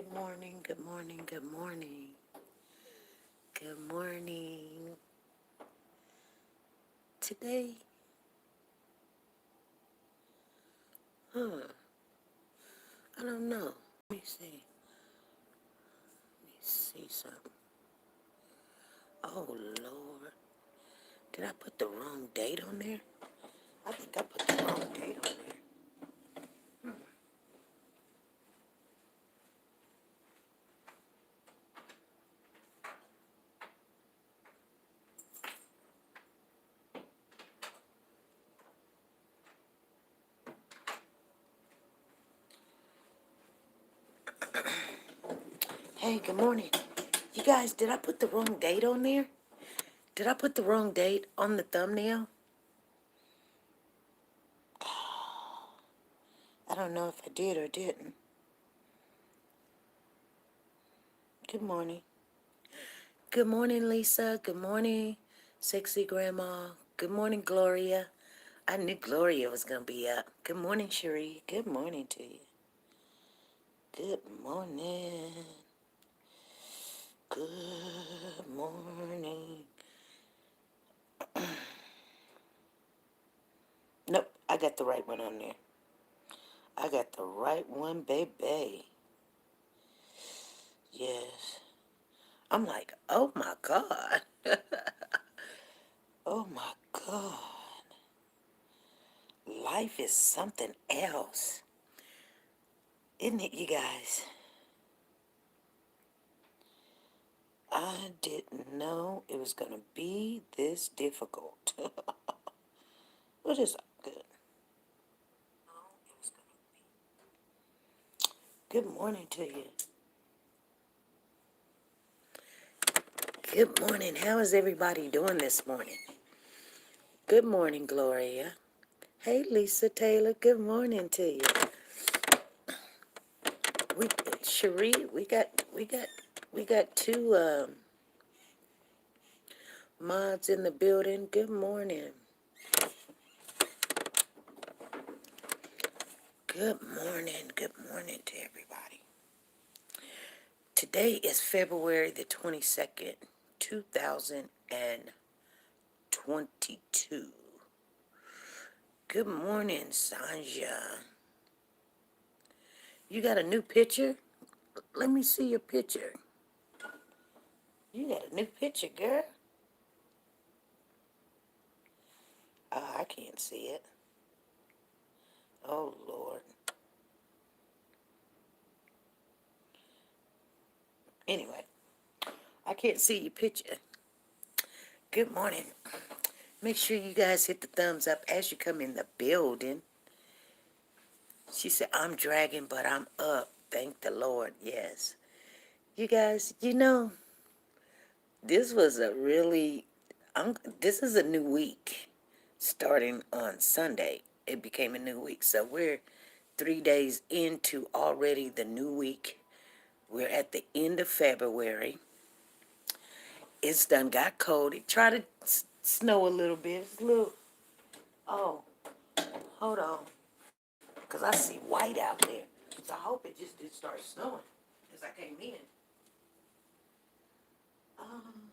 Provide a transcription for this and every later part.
Good morning, good morning, good morning. Good morning. Today, huh, I don't know. Let me see something. Oh, Lord. Did I put the wrong date on there? I think I put the wrong date on there. Hey, good morning. You guys, did I put the wrong date on there? Did I put the wrong date on the thumbnail? I don't know if I did or didn't. Good morning. Good morning, Lisa. Good morning, sexy grandma. Good morning, Gloria. I knew Gloria was going to be up. Good morning, Cherie. Good morning to you. Good morning. Good morning. Nope, I got the right one on there. I got the right one, baby. Yes. I'm like, oh my God. Oh my God. Life is something else. Isn't it, you guys? I didn't know it was going to be this difficult. But it's good. Good morning to you. Good morning. How is everybody doing this morning? Good morning, Gloria. Hey, Lisa Taylor. Good morning to you. We, Cherie, we got two mods in the building. Good morning. Good morning. Good morning to everybody. Today is February the 22nd, 2022. Good morning, Sanja. You got a new picture? Let me see your picture. You got a new picture, girl. Oh, I can't see it. Oh, Lord. Anyway, I can't see your picture. Good morning. Make sure you guys hit the thumbs up as you come in the building. She said, I'm dragging, but I'm up. Thank the Lord. Yes. You guys, this was a really, this is a new week starting on Sunday. It became a new week. So we're 3 days into already the new week. We're at the end of February. It's done got cold. It tried to snow a little bit. It's a little, oh, hold on. Because I see white out there. So I hope it just did start snowing as I came in. Um,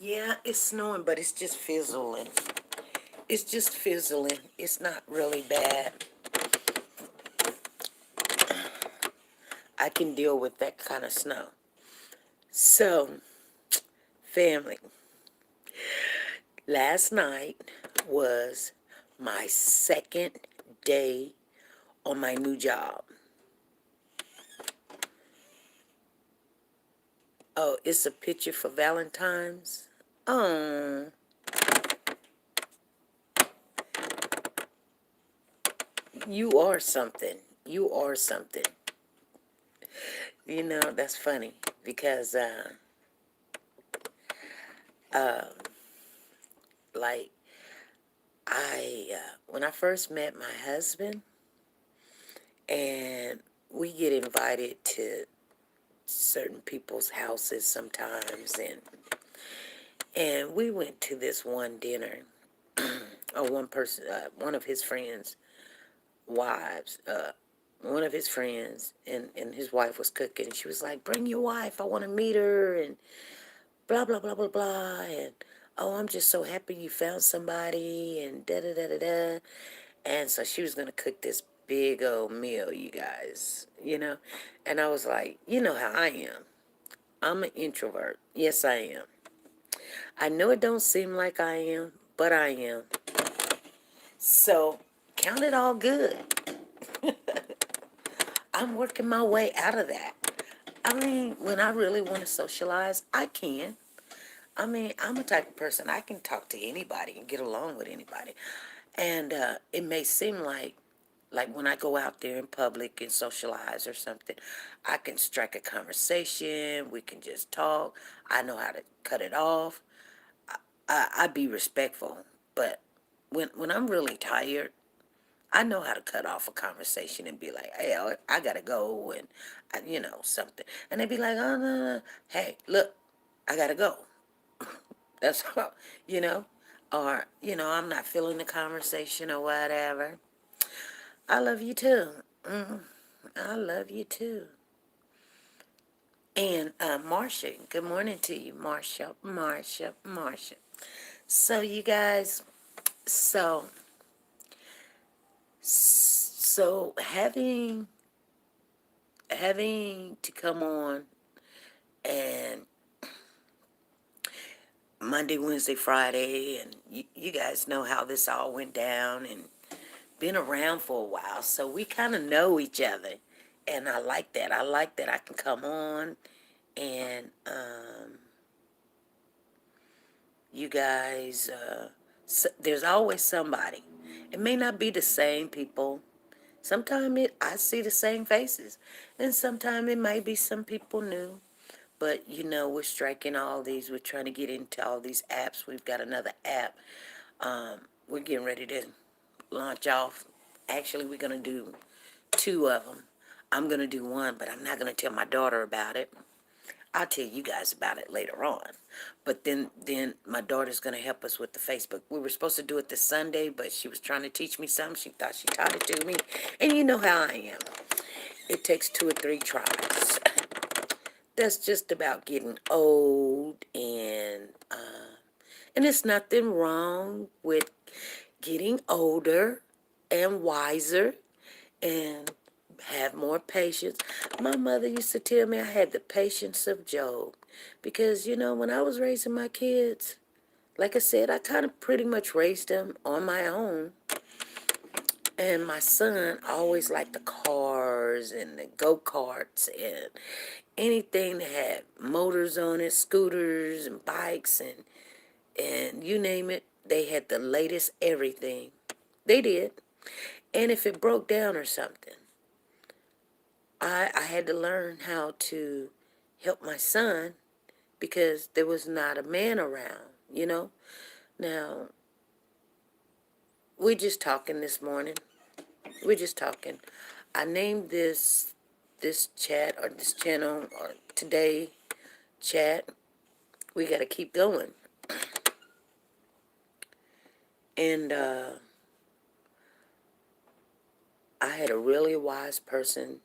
yeah, it's snowing, but it's just fizzling. It's just fizzling. It's not really bad. I can deal with that kind of snow. So, family, last night was my second day on my new job. Oh, it's a picture for Valentine's. Oh, you are something. You are something. That's funny because, like, when I first met my husband, and we get invited to certain people's houses sometimes, and we went to this one dinner, or one person, one of his friends wives. One of his friends and his wife was cooking, and she was like, "Bring your wife. I want to meet her," and blah blah blah blah blah, and oh, I'm just so happy you found somebody, and da da da da da. And so she was gonna cook this big old meal, you guys, And I was like, you know how I am. I'm an introvert. Yes, I am. I know it don't seem like I am, but I am. So count it all good. I'm working my way out of that. I mean, when I really want to socialize, I can. I mean, I'm a type of person, I can talk to anybody and get along with anybody. And it may seem like when I go out there in public and socialize or something, I can strike a conversation. We can just talk. I know how to cut it off. I be respectful. But when I'm really tired, I know how to cut off a conversation and be like, hey, I gotta go, and something. And they be like, oh, no, no. Hey, look, I gotta go. That's all, you know. Or, I'm not feeling the conversation or whatever. I love you too. I love you too. And Marcia, good morning to you, Marcia. So you guys, so having to come on and Monday, Wednesday, Friday, and you guys know how this all went down, and been around for a while, so we kind of know each other, and I like that. I like that I can come on and you guys, there's always somebody. It may not be the same people. Sometimes I see the same faces, and sometimes it might be some people new. But we're striking all these. We're trying to get into all these apps. We've got another app. We're getting ready to launch off. Actually, we're gonna do two of them. I'm gonna do one, but I'm not gonna tell my daughter about it. I'll tell you guys about it later on. But then my daughter's gonna help us with the Facebook. We were supposed to do it this Sunday, but she was trying to teach me something. She thought she taught it to me, and you know how I am. It takes 2 or 3 tries. That's just about getting old, and it's nothing wrong with getting older and wiser and have more patience. My mother used to tell me I had the patience of Job because, when I was raising my kids, like I said, I kind of pretty much raised them on my own. And my son always liked the cars and the go-karts and anything that had motors on it, scooters and bikes and you name it, they had the latest everything. They did. And if it broke down or something, I had to learn how to help my son because there was not a man around. Now, we're just talking this morning. We're just talking. I named this chat or this channel or today chat. We got to keep going. And I had a really wise person.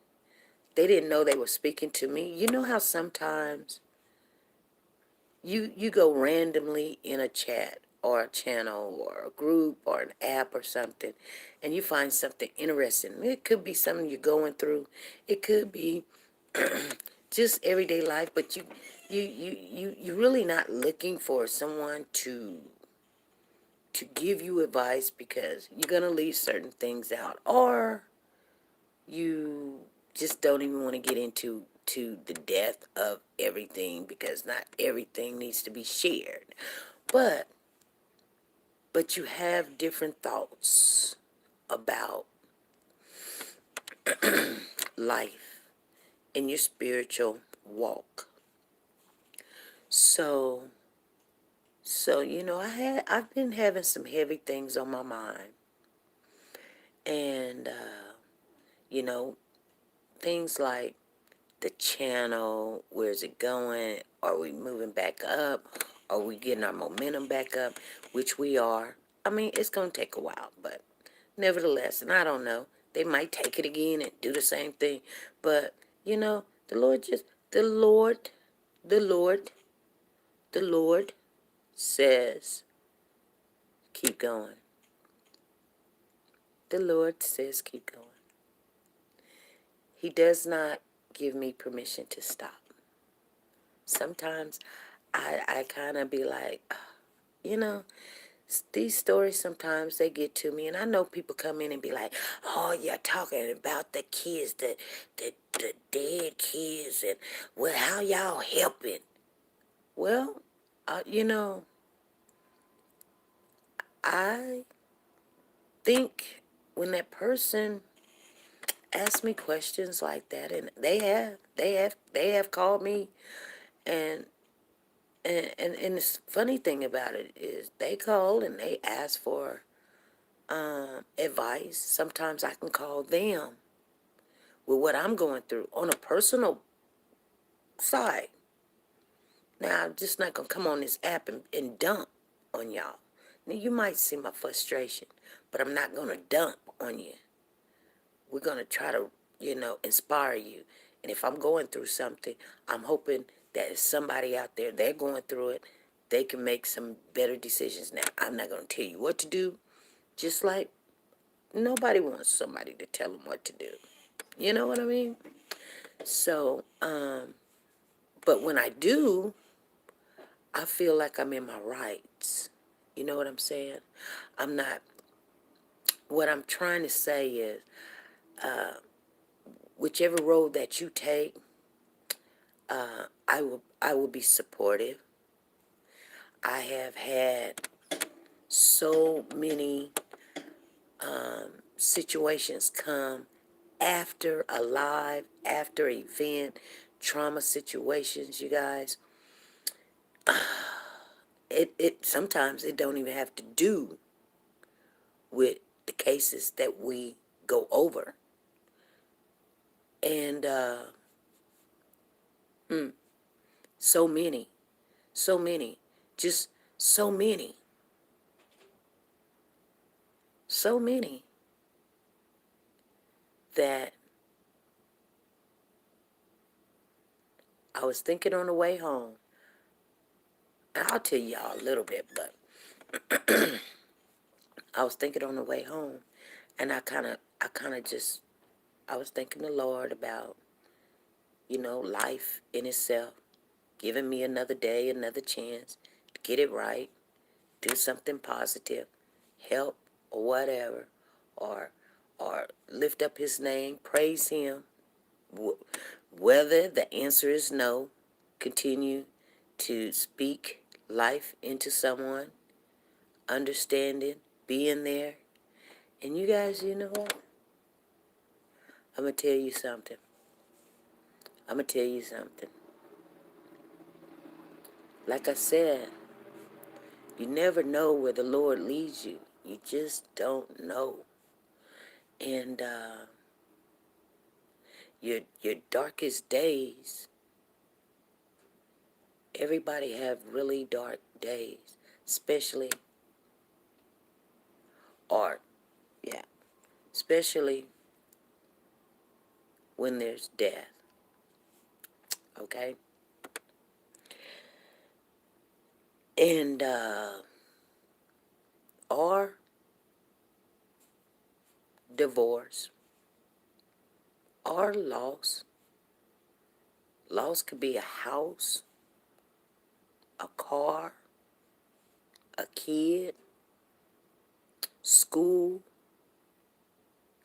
They didn't know they were speaking to me. You know how sometimes you go randomly in a chat or a channel or a group or an app or something, and you find something interesting. It could be something you're going through. It could be just everyday life, but you're really not looking for someone to give you advice because you're gonna leave certain things out, or you just don't even want to get into the depth of everything because not everything needs to be shared. But you have different thoughts about life and your spiritual walk. So I've been having some heavy things on my mind, and you know things like the channel, where's it going? Are we moving back up? Are we getting our momentum back up? Which we are. I mean, it's going to take a while, but nevertheless, and I don't know. They might take it again and do the same thing. But, you know, the Lord just, the Lord, the Lord, the Lord says, keep going. The Lord says, keep going. He does not give me permission to stop. Sometimes I kind of be like, you know, these stories sometimes they get to me, and I know people come in and be like, "Oh, you're talking about the kids, the dead kids, and well, how y'all helping?" Well, you know, I think when that person asks me questions like that, and they have called me, and and the funny thing about it is they call and they ask for advice. Sometimes I can call them with what I'm going through on a personal side. Now, I'm just not going to come on this app and dump on y'all. Now, you might see my frustration, but I'm not going to dump on you. We're going to try to, inspire you. And if I'm going through something, I'm hoping that if somebody out there, they're going through it, they can make some better decisions. Now, I'm not going to tell you what to do, just like nobody wants somebody to tell them what to do. You know what I mean? So, but when I do, I feel like I'm in my rights. You know what I'm saying? I'm not, what I'm trying to say is, whichever road that you take, I will be supportive. I have had so many situations come after a live, after event, trauma situations, you guys. It sometimes it don't even have to do with the cases that we go over. And so many, so many, just so many, so many that I was thinking on the way home. And I'll tell y'all a little bit, but I was thinking on the way home, and I was thanking the Lord about, life in itself, giving me another day, another chance to get it right, do something positive, help or whatever, or or lift up His name, praise Him. Whether the answer is no, continue to speak life into someone, understanding, being there. And you guys, you know what? I'm going to tell you something. I'm going to tell you something. Like I said, you never know where the Lord leads you. You just don't know. And your darkest days, everybody have really dark days, especially, or, yeah, especially when there's death, okay? And, or divorce, or loss. Loss could be a house, a car, a kid, school,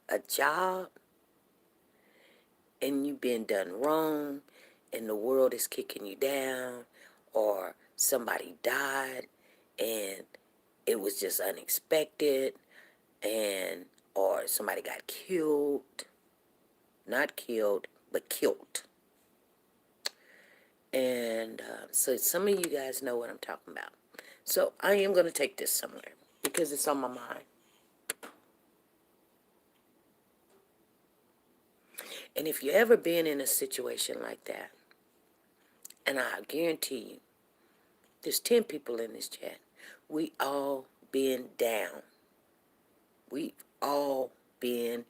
a job, and you've been done wrong, and the world is kicking you down, or somebody died, and it was just unexpected, and or somebody got killed, not killed, but killed. And so some of you guys know what I'm talking about. So I am going to take this somewhere because it's on my mind. And if you ever been in a situation like that, and I guarantee you, there's 10 people in this chat, we all been down. We've all been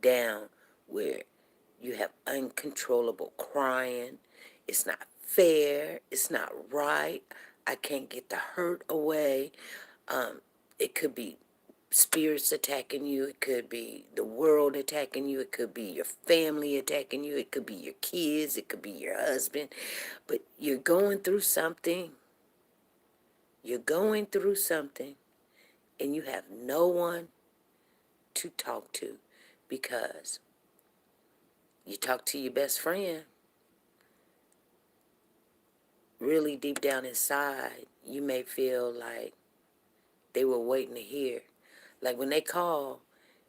down where you have uncontrollable crying. It's not fair. It's not right. I can't get the hurt away. It could be spirits attacking you. It could be the world attacking you. It could be your family attacking you. It could be your kids. It could be your husband. But you're going through something. You're going through something, and you have no one to talk to, because you talk to your best friend. Really deep down inside, you may feel like they were waiting to hear. Like when they call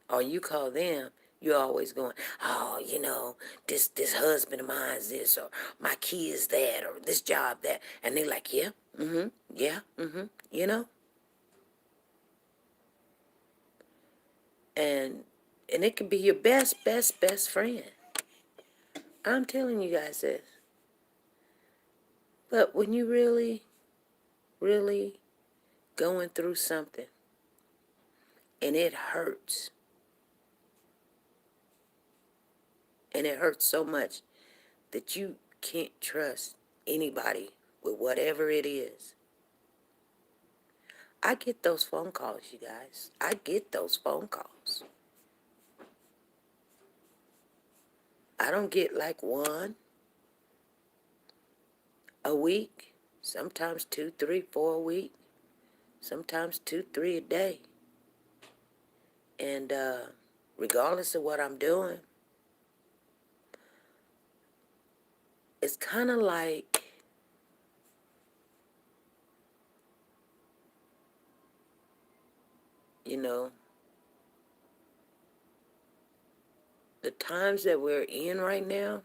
or you call them, you're always going, oh, this husband of mine's this, or my kid's that, or this job that. And they're like, yeah, yeah, And it could be your best friend. I'm telling you guys this. But when you really going through something and it hurts, and it hurts so much that you can't trust anybody with whatever it is. I get those phone calls, you guys. I get those phone calls. I don't get like one a week, sometimes 2, 3, 4 a week, sometimes 2, 3 a day. And regardless of what I'm doing, it's kind of like, the times that we're in right now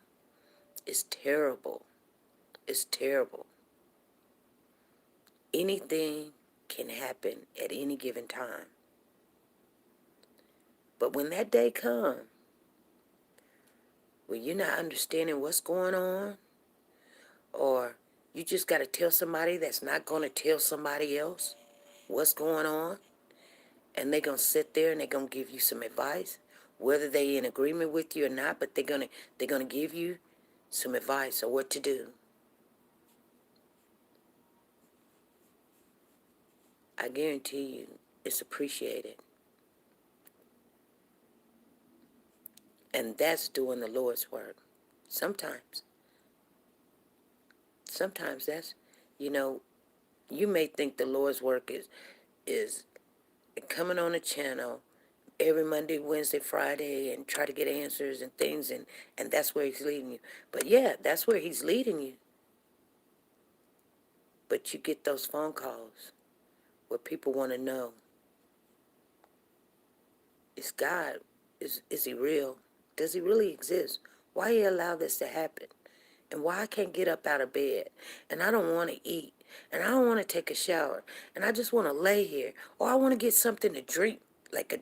is terrible. It's terrible. Anything can happen at any given time. But when that day comes, when you're not understanding what's going on, or you just got to tell somebody that's not going to tell somebody else what's going on, and they're going to sit there and they're going to give you some advice, whether they're in agreement with you or not, but they're going to give you some advice on what to do. I guarantee you it's appreciated. And that's doing the Lord's work. Sometimes that's, you may think the Lord's work is coming on a channel every Monday, Wednesday, Friday, and try to get answers and things, and that's where he's leading you. But yeah, that's where he's leading you. But you get those phone calls where people want to know, is God, is he real? Does he really exist? Why he allow this to happen? And why I can't get up out of bed, and I don't want to eat, and I don't want to take a shower, and I just want to lay here, or I want to get something to drink, like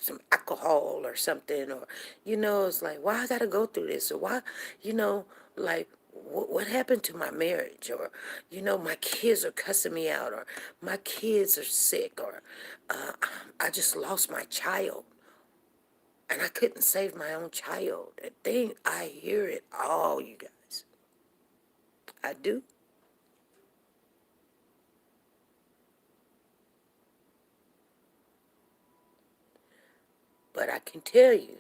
some alcohol or something, or it's like, why I gotta go through this, or why, like, what happened to my marriage, or my kids are cussing me out, or my kids are sick, or I just lost my child. And I couldn't save my own child. I hear it all, you guys. I do. But I can tell you,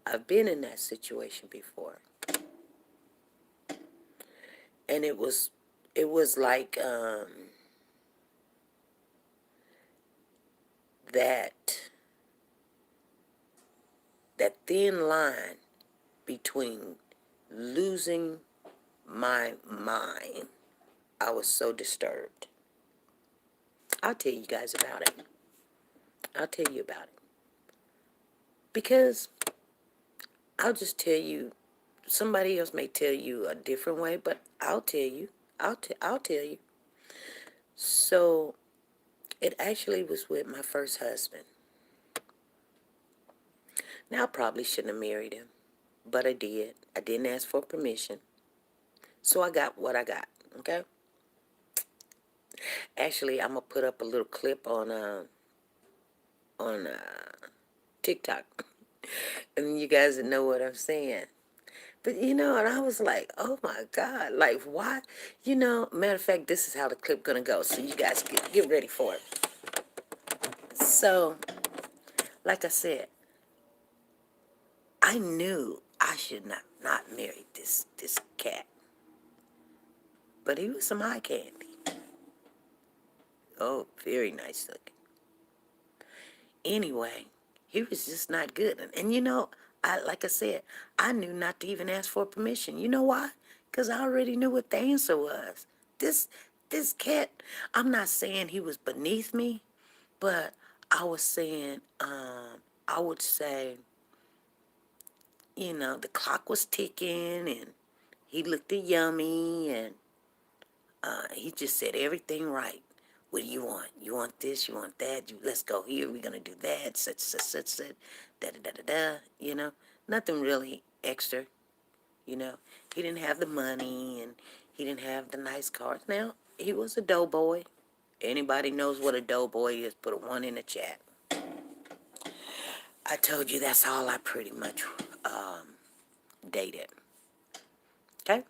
I've been in that situation before. And it was like that thin line between losing my mind. I was so disturbed. I'll tell you guys about it. I'll tell you about it. Because I'll just tell you, somebody else may tell you a different way, but I'll tell you. I'll tell you. So it actually was with my first husband. Now, I probably shouldn't have married him, but I did. I didn't ask for permission. So I got what I got, okay? Actually, I'm gonna put up a little clip on TikTok, and you guys know what I'm saying. But and I was like, oh my God, like why? Matter of fact, this is how the clip gonna go. So you guys get ready for it. So, like I said, I knew I should not marry this cat, but he was some eye candy. Oh, very nice looking. Anyway, he was just not good. And I like I said, I knew not to even ask for permission. You know why? Because I already knew what the answer was. This this cat, I'm not saying he was beneath me, but I was saying, I would say, the clock was ticking and he looked yummy and he just said everything right. What do you want? You want this? You want that? Let's go here. We're gonna do that. Such, da da da da da. Nothing really extra. You know, he didn't have the money and he didn't have the nice cars. Now he was a doughboy. Anybody knows what a doughboy is? Put a one in the chat. I told you that's all I pretty much dated. Okay,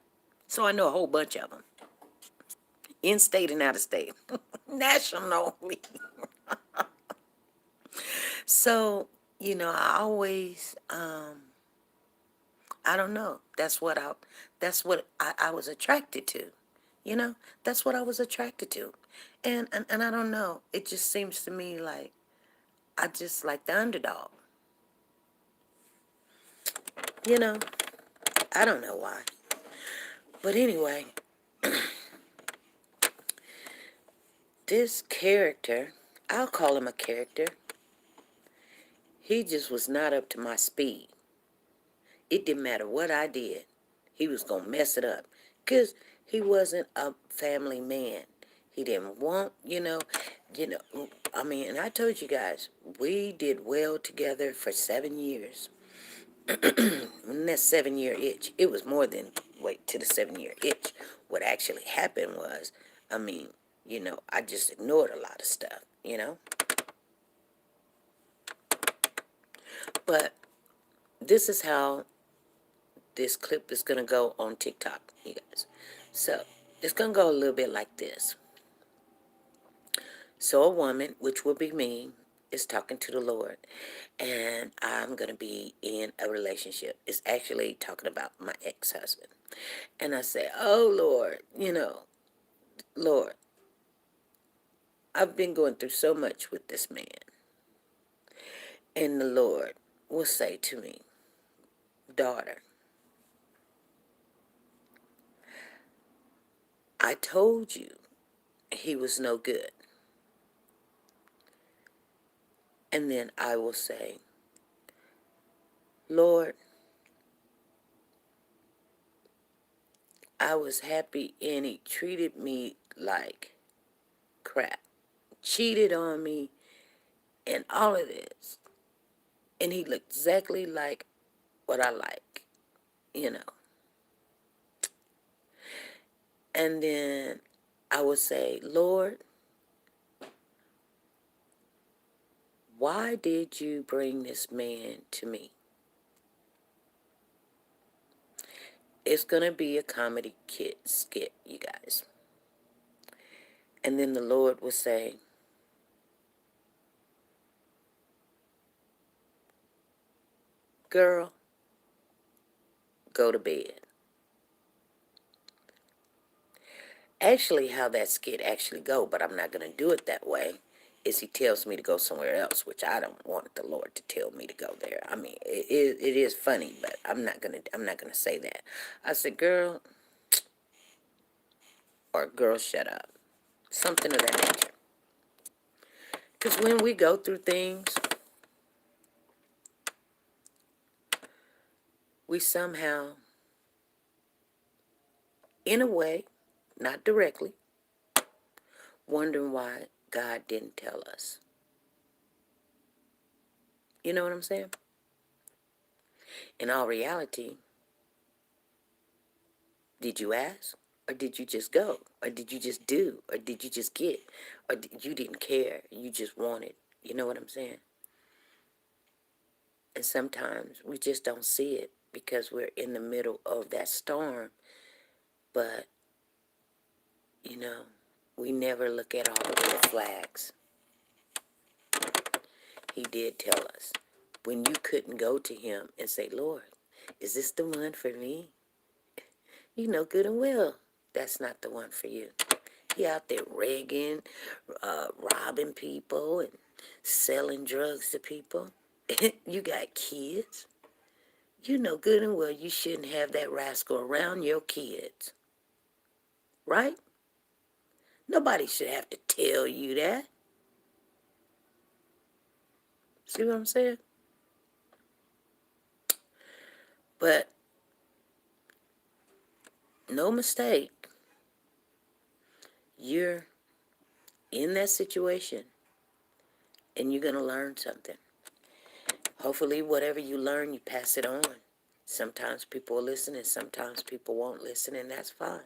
so I know a whole bunch of them, in state and out of state, nationally. So, I always, I don't know. That's what I was attracted to. You know, that's what I was attracted to. And I don't know. It just seems to me like I just like the underdog. You know, I don't know why. But anyway, this character, I'll call him a character, he just was not up to my speed. It didn't matter what I did. He was going to mess it up. Because he wasn't a family man. He didn't want, I mean, and I told you guys, we did well together for 7 years. And that 7 year itch, it was more than wait to the 7 year itch. What actually happened was, I mean, I just ignored a lot of stuff. But this is how this clip is going to go on TikTok, you guys. So it's going to go a little bit like this. So a woman, which will be me, is talking to the Lord, and I'm going to be in a relationship. It's actually talking about my ex-husband. And I say, oh, Lord, Lord, I've been going through so much with this man. And the Lord will say to me, daughter, I told you he was no good. And then I will say, Lord, I was happy and he treated me like crap, cheated on me, and all of this. And he looked exactly like what I like, you know. And then I would say, Lord, why did you bring this man to me? It's going to be a comedy skit, you guys. And then the Lord will say, girl, go to bed. Actually, how that skit actually go, but I'm not going to do it that way, is he tells me to go somewhere else, which I don't want the Lord to tell me to go there. I mean, it is funny, but I'm not gonna say that. I said, girl, or girl, shut up. Something of that nature. Because when we go through things, we somehow, in a way, not directly, wondering why God didn't tell us. You know what I'm saying? In all reality, did you ask? Or did you just go? Or did you just do? Or did you just get? Or you didn't care? You just wanted. You know what I'm saying? And sometimes we just don't see it because we're in the middle of that storm. But, you know, we never look at all the red flags. He did tell us when you couldn't go to him and say, Lord, is this the one for me? You know good and well that's not the one for you. He out there rigging, robbing people and selling drugs to people. You got kids. You know good and well you shouldn't have that rascal around your kids. Right? Nobody should have to tell you that. See what I'm saying? But no mistake, you're in that situation and you're going to learn something. Hopefully, whatever you learn, you pass it on. Sometimes people will listen and sometimes people won't listen, and that's fine.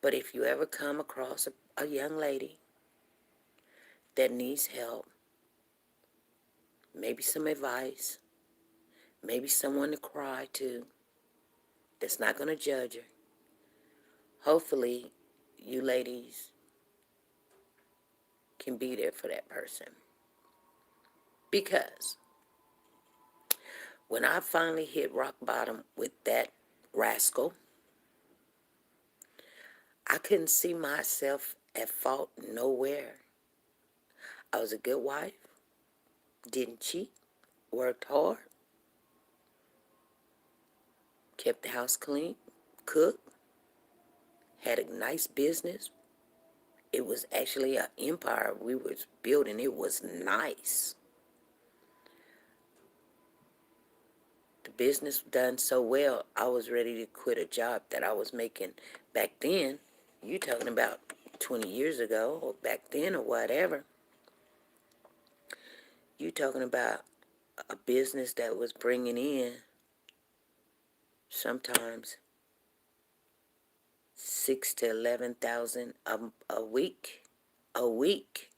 But if you ever come across a young lady that needs help, maybe some advice, maybe someone to cry to that's not going to judge her, hopefully you ladies can be there for that person. Because when I finally hit rock bottom with that rascal, I couldn't see myself at fault nowhere. I was a good wife, didn't cheat, worked hard, kept the house clean, cooked, had a nice business. It was actually an empire we was building. It was nice. The business done so well, I was ready to quit a job that I was making back then. You talking about 20 years ago or back then or whatever. You talking about a business that was bringing in sometimes 6 to 11,000 a week. A week.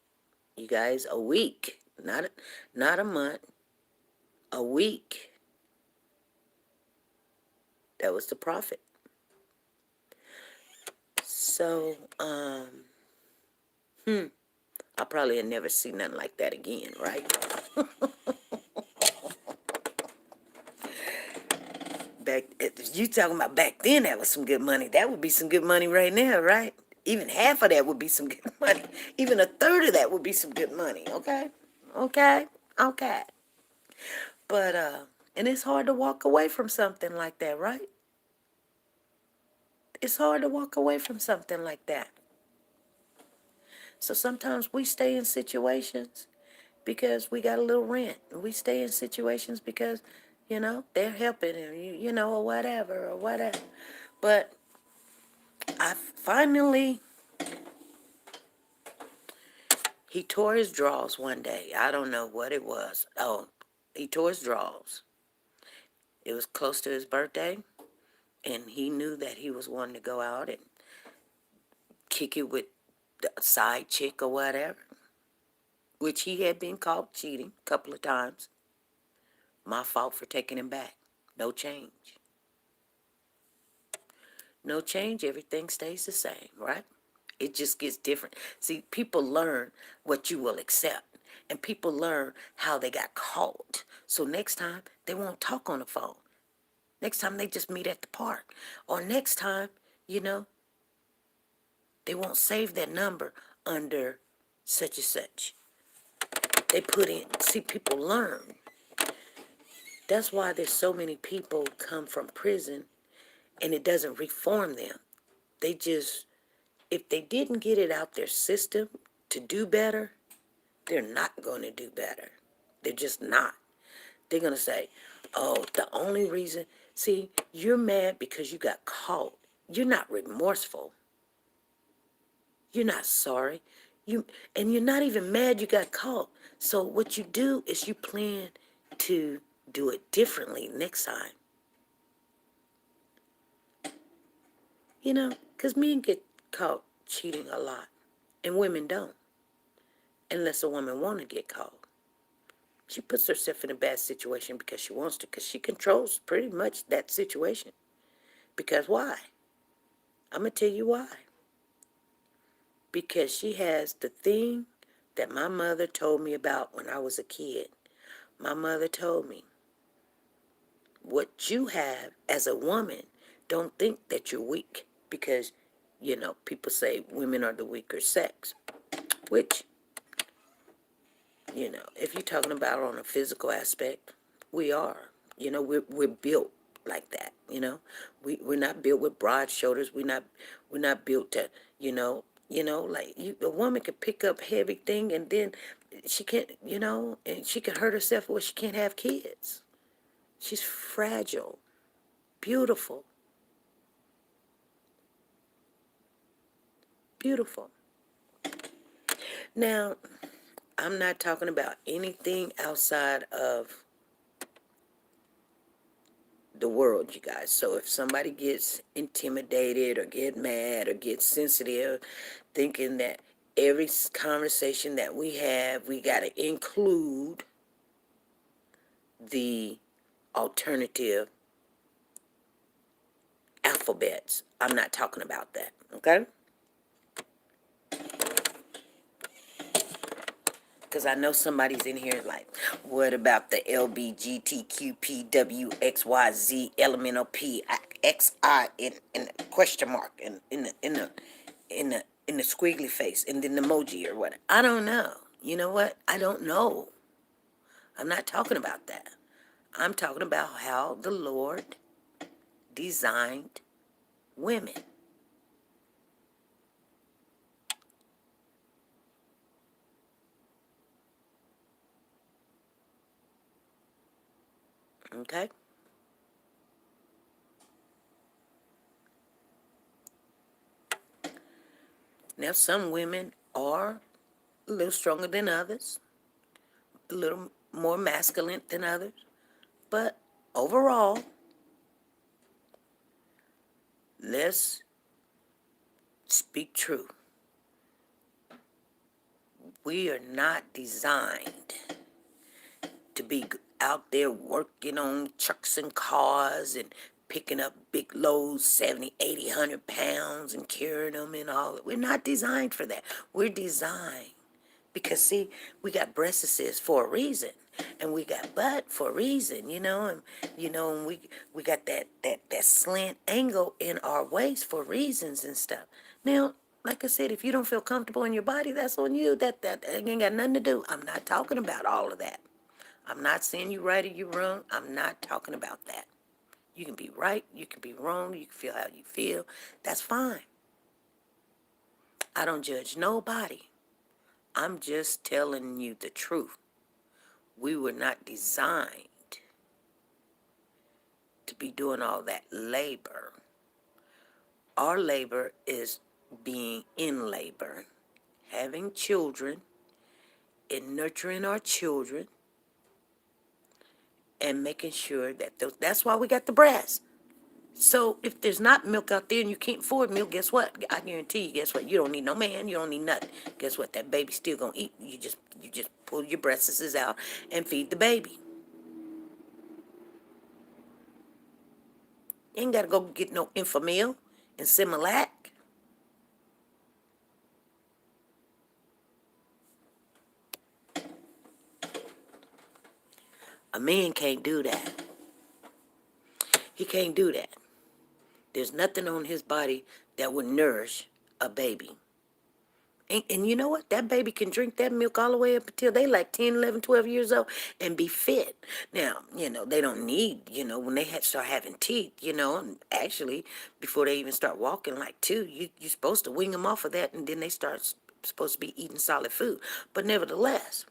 You guys, a week. Not a month. A week. That was the profit. So, I probably had never see nothing like that again, right? You talking about back then, that was some good money. That would be some good money right now, right? Even half of that would be some good money. Even a third of that would be some good money, okay? Okay? Okay. But, and it's hard to walk away from something like that, right? It's hard to walk away from something like that. So sometimes we stay in situations because we got a little rent. We stay in situations because, they're helping and, or whatever. But I finally, he tore his drawers one day. I don't know what it was. Oh, he tore his drawers. It was close to his birthday, and he knew that he was wanting to go out and kick it with the side chick or whatever, which he had been caught cheating a couple of times. My fault for taking him back. No change. No change, everything stays the same, right? It just gets different. See, people learn what you will accept, and people learn how they got caught. So next time, they won't talk on the phone. Next time, they just meet at the park. Or next time, they won't save that number under such and such. They put in, see, people learn. That's why there's so many people come from prison, and it doesn't reform them. They just, if they didn't get it out their system to do better, they're not going to do better. They're just not. They're going to say, oh, the only reason, see, you're mad because you got caught. You're not remorseful. You're not sorry. And you're not even mad you got caught. So what you do is you plan to do it differently next time. Because men get caught cheating a lot, and women don't, unless a woman want to get caught. She puts herself in a bad situation because she wants to, because she controls pretty much that situation. Because why? I'm going to tell you why. Because she has the thing that my mother told me about when I was a kid. My mother told me, what you have as a woman, don't think that you're weak. Because, people say women are the weaker sex. Which, if you're talking about on a physical aspect, we are. We're built like that. We're not built with broad shoulders. We're not built to, a woman could pick up heavy thing and then she can't, and she can hurt herself where she can't have kids. She's fragile, beautiful, beautiful. Now, I'm not talking about anything outside of the world, you guys. So if somebody gets intimidated or get mad or get sensitive, thinking that every conversation that we have, we got to include the alternative alphabets. I'm not talking about that, okay? Because I know somebody's in here like, what about the LBGTQPWXYZ elemental P XI in a question mark in the squiggly face and then the emoji or what? I don't know. You know what? I don't know. I'm not talking about that. I'm talking about how the Lord designed women. Okay? Now, some women are a little stronger than others, a little more masculine than others, but overall, let's speak true. We are not designed to be out there working on trucks and cars and picking up big loads, 70, 80, 100 pounds and carrying them and all. We're not designed for that. We're designed because, see, we got breasts for a reason. And we got butt for a reason, and we got that slant angle in our waist for reasons and stuff. Now, like I said, if you don't feel comfortable in your body, that's on you. That ain't got nothing to do. I'm not talking about all of that. I'm not saying you right or you wrong. I'm not talking about that. You can be right, you can be wrong, you can feel how you feel. That's fine. I don't judge nobody. I'm just telling you the truth. We were not designed to be doing all that labor. Our labor is being in labor, having children, and nurturing our children, and making sure that that's why we got the breast. So if there's not milk out there and you can't afford milk, guess what? I guarantee you, guess what? You don't need no man, you don't need nothing. Guess what? That baby's still gonna eat. You just pull your breasts out and feed the baby. You ain't gotta go get no Enfamil and Similac. A man can't do that. He can't do that. There's nothing on his body that would nourish a baby. And you know what? That baby can drink that milk all the way up until they like 10, 11, 12 years old and be fit. Now, they don't need, when they start having teeth, and actually, before they even start walking like two, you're supposed to wean them off of that and then they start supposed to be eating solid food. But nevertheless,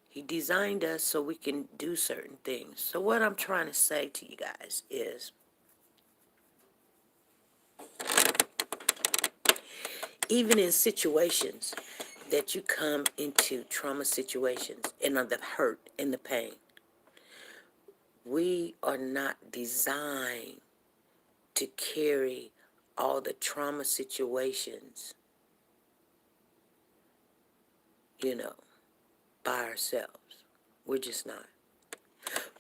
he designed us so we can do certain things. So what I'm trying to say to you guys is, even in situations that you come into trauma situations and of the hurt and the pain, We are not designed to carry all the trauma situations, you know, by ourselves. We're just not.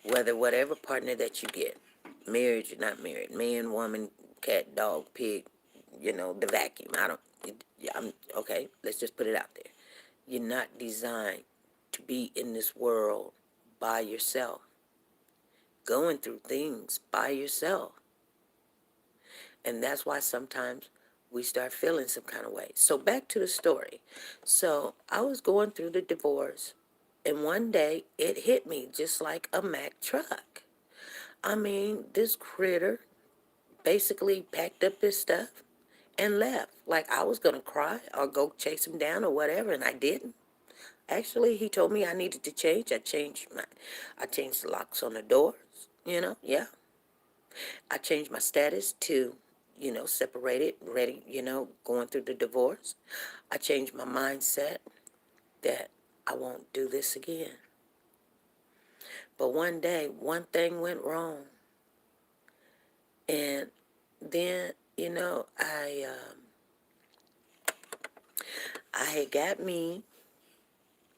Whatever partner that you get, married, you're not married, man, woman, cat, dog, pig, the vacuum. Okay, let's just put it out there. You're not designed to be in this world by yourself, going through things by yourself. And that's why sometimes we start feeling some kind of way. So back to the story. So I was going through the divorce, and one day it hit me just like a Mack truck. I mean, this critter basically packed up his stuff and left. Like I was going to cry or go chase him down or whatever, and I didn't. Actually, he told me I needed to change. I changed the locks on the doors, yeah. I changed my status to, separated, ready, going through the divorce. I changed my mindset that I won't do this again. But one day, one thing went wrong. And then, I had got me,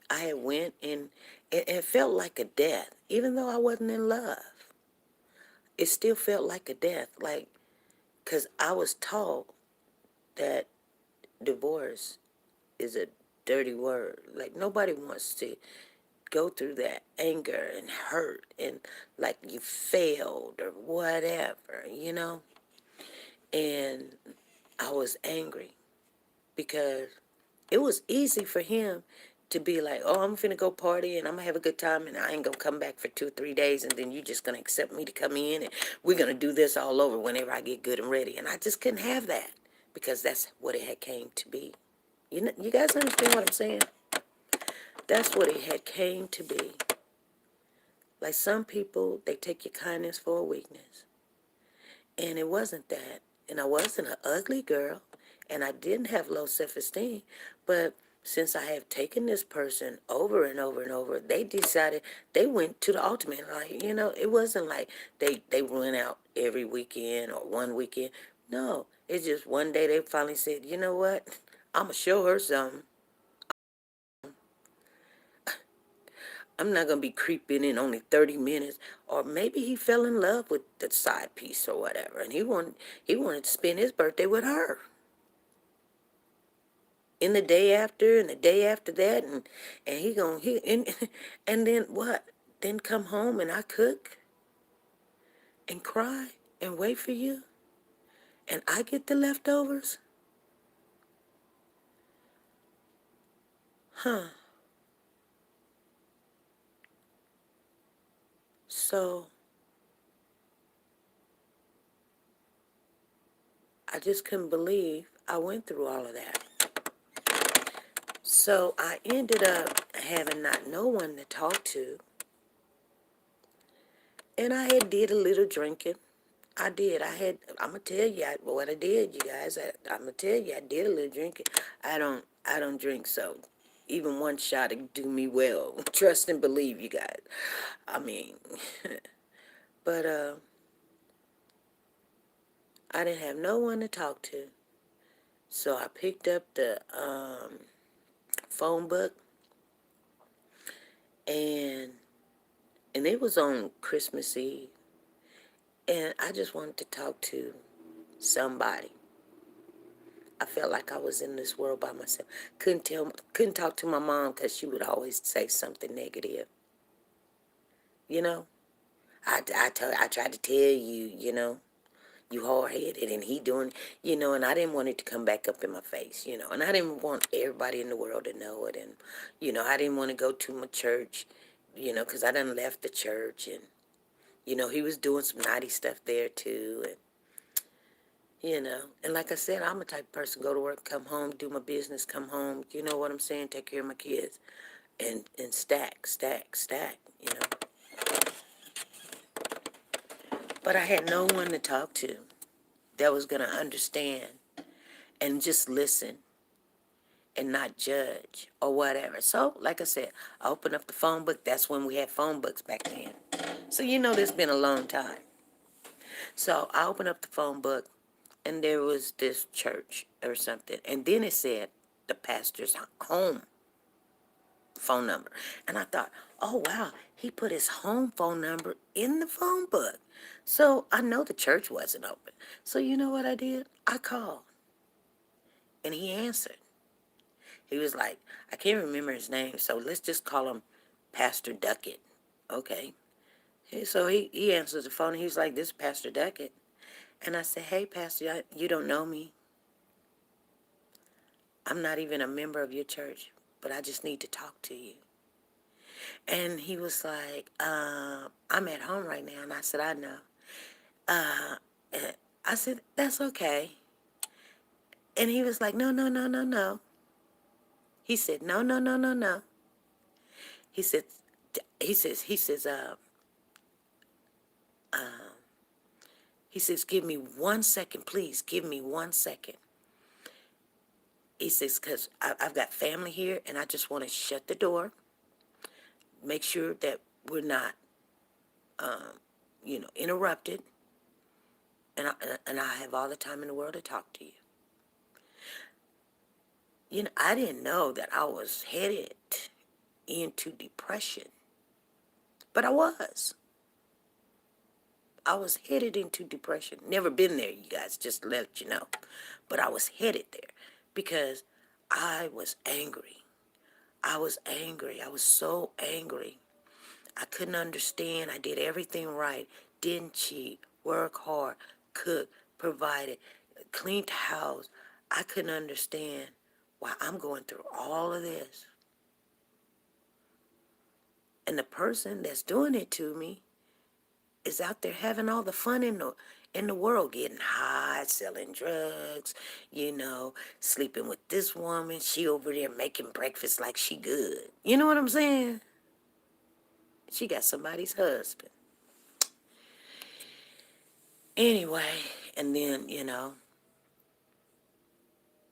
I had went and it felt like a death. Even though I wasn't in love, it still felt like a death. Like, because I was taught that divorce is a dirty word. Like, nobody wants to go through that anger and hurt and like you failed or whatever, And I was angry because it was easy for him to be like, oh, I'm finna go party and I'm gonna have a good time and I ain't gonna come back for 2 or 3 days and then you just gonna accept me to come in and we're gonna do this all over whenever I get good and ready. And I just couldn't have that because that's what it had came to be. You guys understand what I'm saying? That's what it had came to be. Like some people, they take your kindness for a weakness. And it wasn't that. And I wasn't an ugly girl. And I didn't have low self-esteem. But since I have taken this person over and over and over, they decided they went to the ultimate. Like, it wasn't like they went out every weekend or one weekend. No, it's just one day they finally said, you know what? I'm going to show her something. I'm not going to be creeping in only 30 minutes. Or maybe he fell in love with the side piece or whatever. And he wanted to spend his birthday with her. And the day after and the day after that. And and then what? Then come home and I cook and cry and wait for you. And I get the leftovers. Huh. So I just couldn't believe I went through all of that. So I ended up having not no one to talk to. And I had did a little drinking. I did. I'm going to tell you what I did, you guys. I'm going to tell you, I did a little drinking. I don't drink, so even one shot would do me well. Trust and believe, you guys. I mean, but I didn't have no one to talk to. So I picked up the phone book, and it was on Christmas Eve. And I just wanted to talk to somebody. I felt like I was in this world by myself. Couldn't talk to my mom because she would always say something negative. You know, I tried to tell you, you hard-headed and he doing, and I didn't want it to come back up in my face, and I didn't want everybody in the world to know it. And, I didn't want to go to my church, because I done left the church and, he was doing some naughty stuff there too. And, and like I said, I'm a type of person, go to work, come home, do my business, come home, you know what I'm saying, take care of my kids, and stack, stack, stack, But I had no one to talk to that was going to understand and just listen and not judge or whatever. So, like I said, I opened up the phone book. That's when we had phone books back then. So this been a long time. So I opened up the phone book, and there was this church or something, and then it said the pastor's home phone number. And I thought, oh wow, he put his home phone number in the phone book. So I know the church wasn't open. So you know what I did? I called, and he answered. He was like, I can't remember his name, so let's just call him Pastor Duckett. Okay. So he answers the phone, and he's like, this is Pastor Duckett. And I said, hey, Pastor, you don't know me. I'm not even a member of your church, but I just need to talk to you. And he was like, I'm at home right now. And I said, I know. Uh, I said, that's okay. And he was like, no, no, no, no, no. He said, no, no, no, no, no. He said, uh, he says, give me 1 second, please. Give me 1 second. He says, because I've got family here, and I just want to shut the door, make sure that we're not, interrupted, and I have all the time in the world to talk to you. I didn't know that I was headed into depression, but I was. I was headed into depression. Never been there, you guys, just to let you know. But I was headed there because I was angry. I was angry. I was so angry. I couldn't understand. I did everything right. Didn't cheat. Work hard. Cook. Provided. Cleaned the house. I couldn't understand why I'm going through all of this. And the person that's doing it to me is out there having all the fun in the world, getting high, selling drugs, sleeping with this woman. She over there making breakfast like she good. You know what I'm saying? She got somebody's husband. Anyway, and then,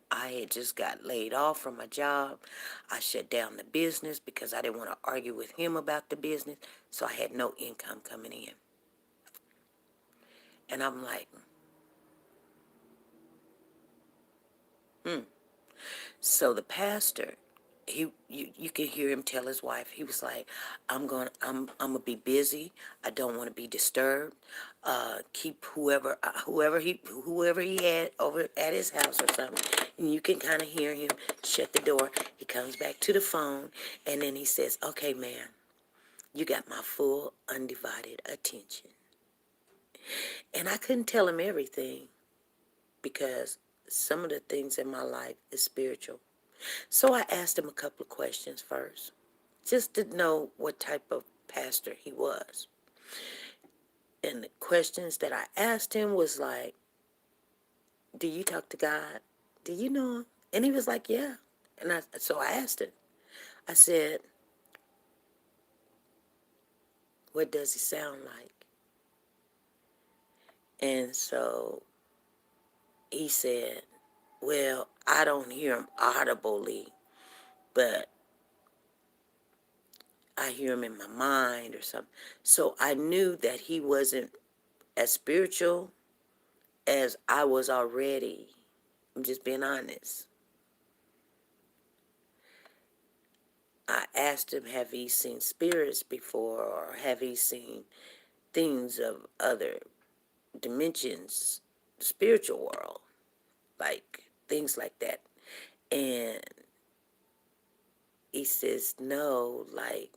I had just got laid off from my job. I shut down the business because I didn't want to argue with him about the business. So I had no income coming in. And I'm like, So the pastor, you can hear him tell his wife. He was like, I'm gonna be busy. I don't want to be disturbed. Keep whoever he had over at his house or something. And you can kind of hear him shut the door. He comes back to the phone, and then he says, okay, man, you got my full undivided attention. And I couldn't tell him everything because some of the things in my life is spiritual. So I asked him a couple of questions first, just to know what type of pastor he was. And the questions that I asked him was like, do you talk to God? Do you know him? And he was like, yeah. And so I asked him, I said, what does he sound like? And so he said, well, I don't hear him audibly, but I hear him in my mind or something. So I knew that he wasn't as spiritual as I was already. I'm just being honest. I asked him, have he seen spirits before, or have he seen things of other dimensions, spiritual world, like things like that? And he says, no, like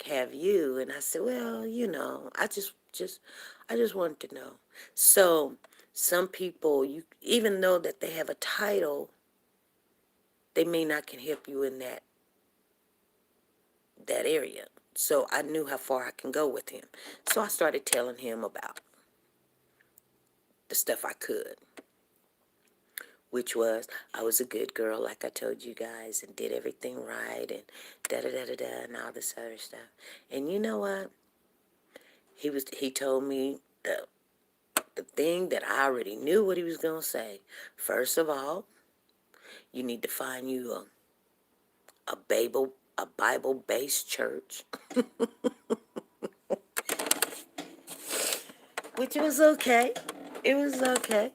have you? And I said, well, I just wanted to know. So some people, even though that they have a title, they may not can help you in that area. So I knew how far I can go with him. So I started telling him about the stuff I could, which was I was a good girl, like I told you guys, and did everything right, and da-da-da-da-da, and all this other stuff. And you know what? He told me the thing that I already knew what he was going to say. First of all, you need to find you a a Bible-based church, which was okay. It was okay.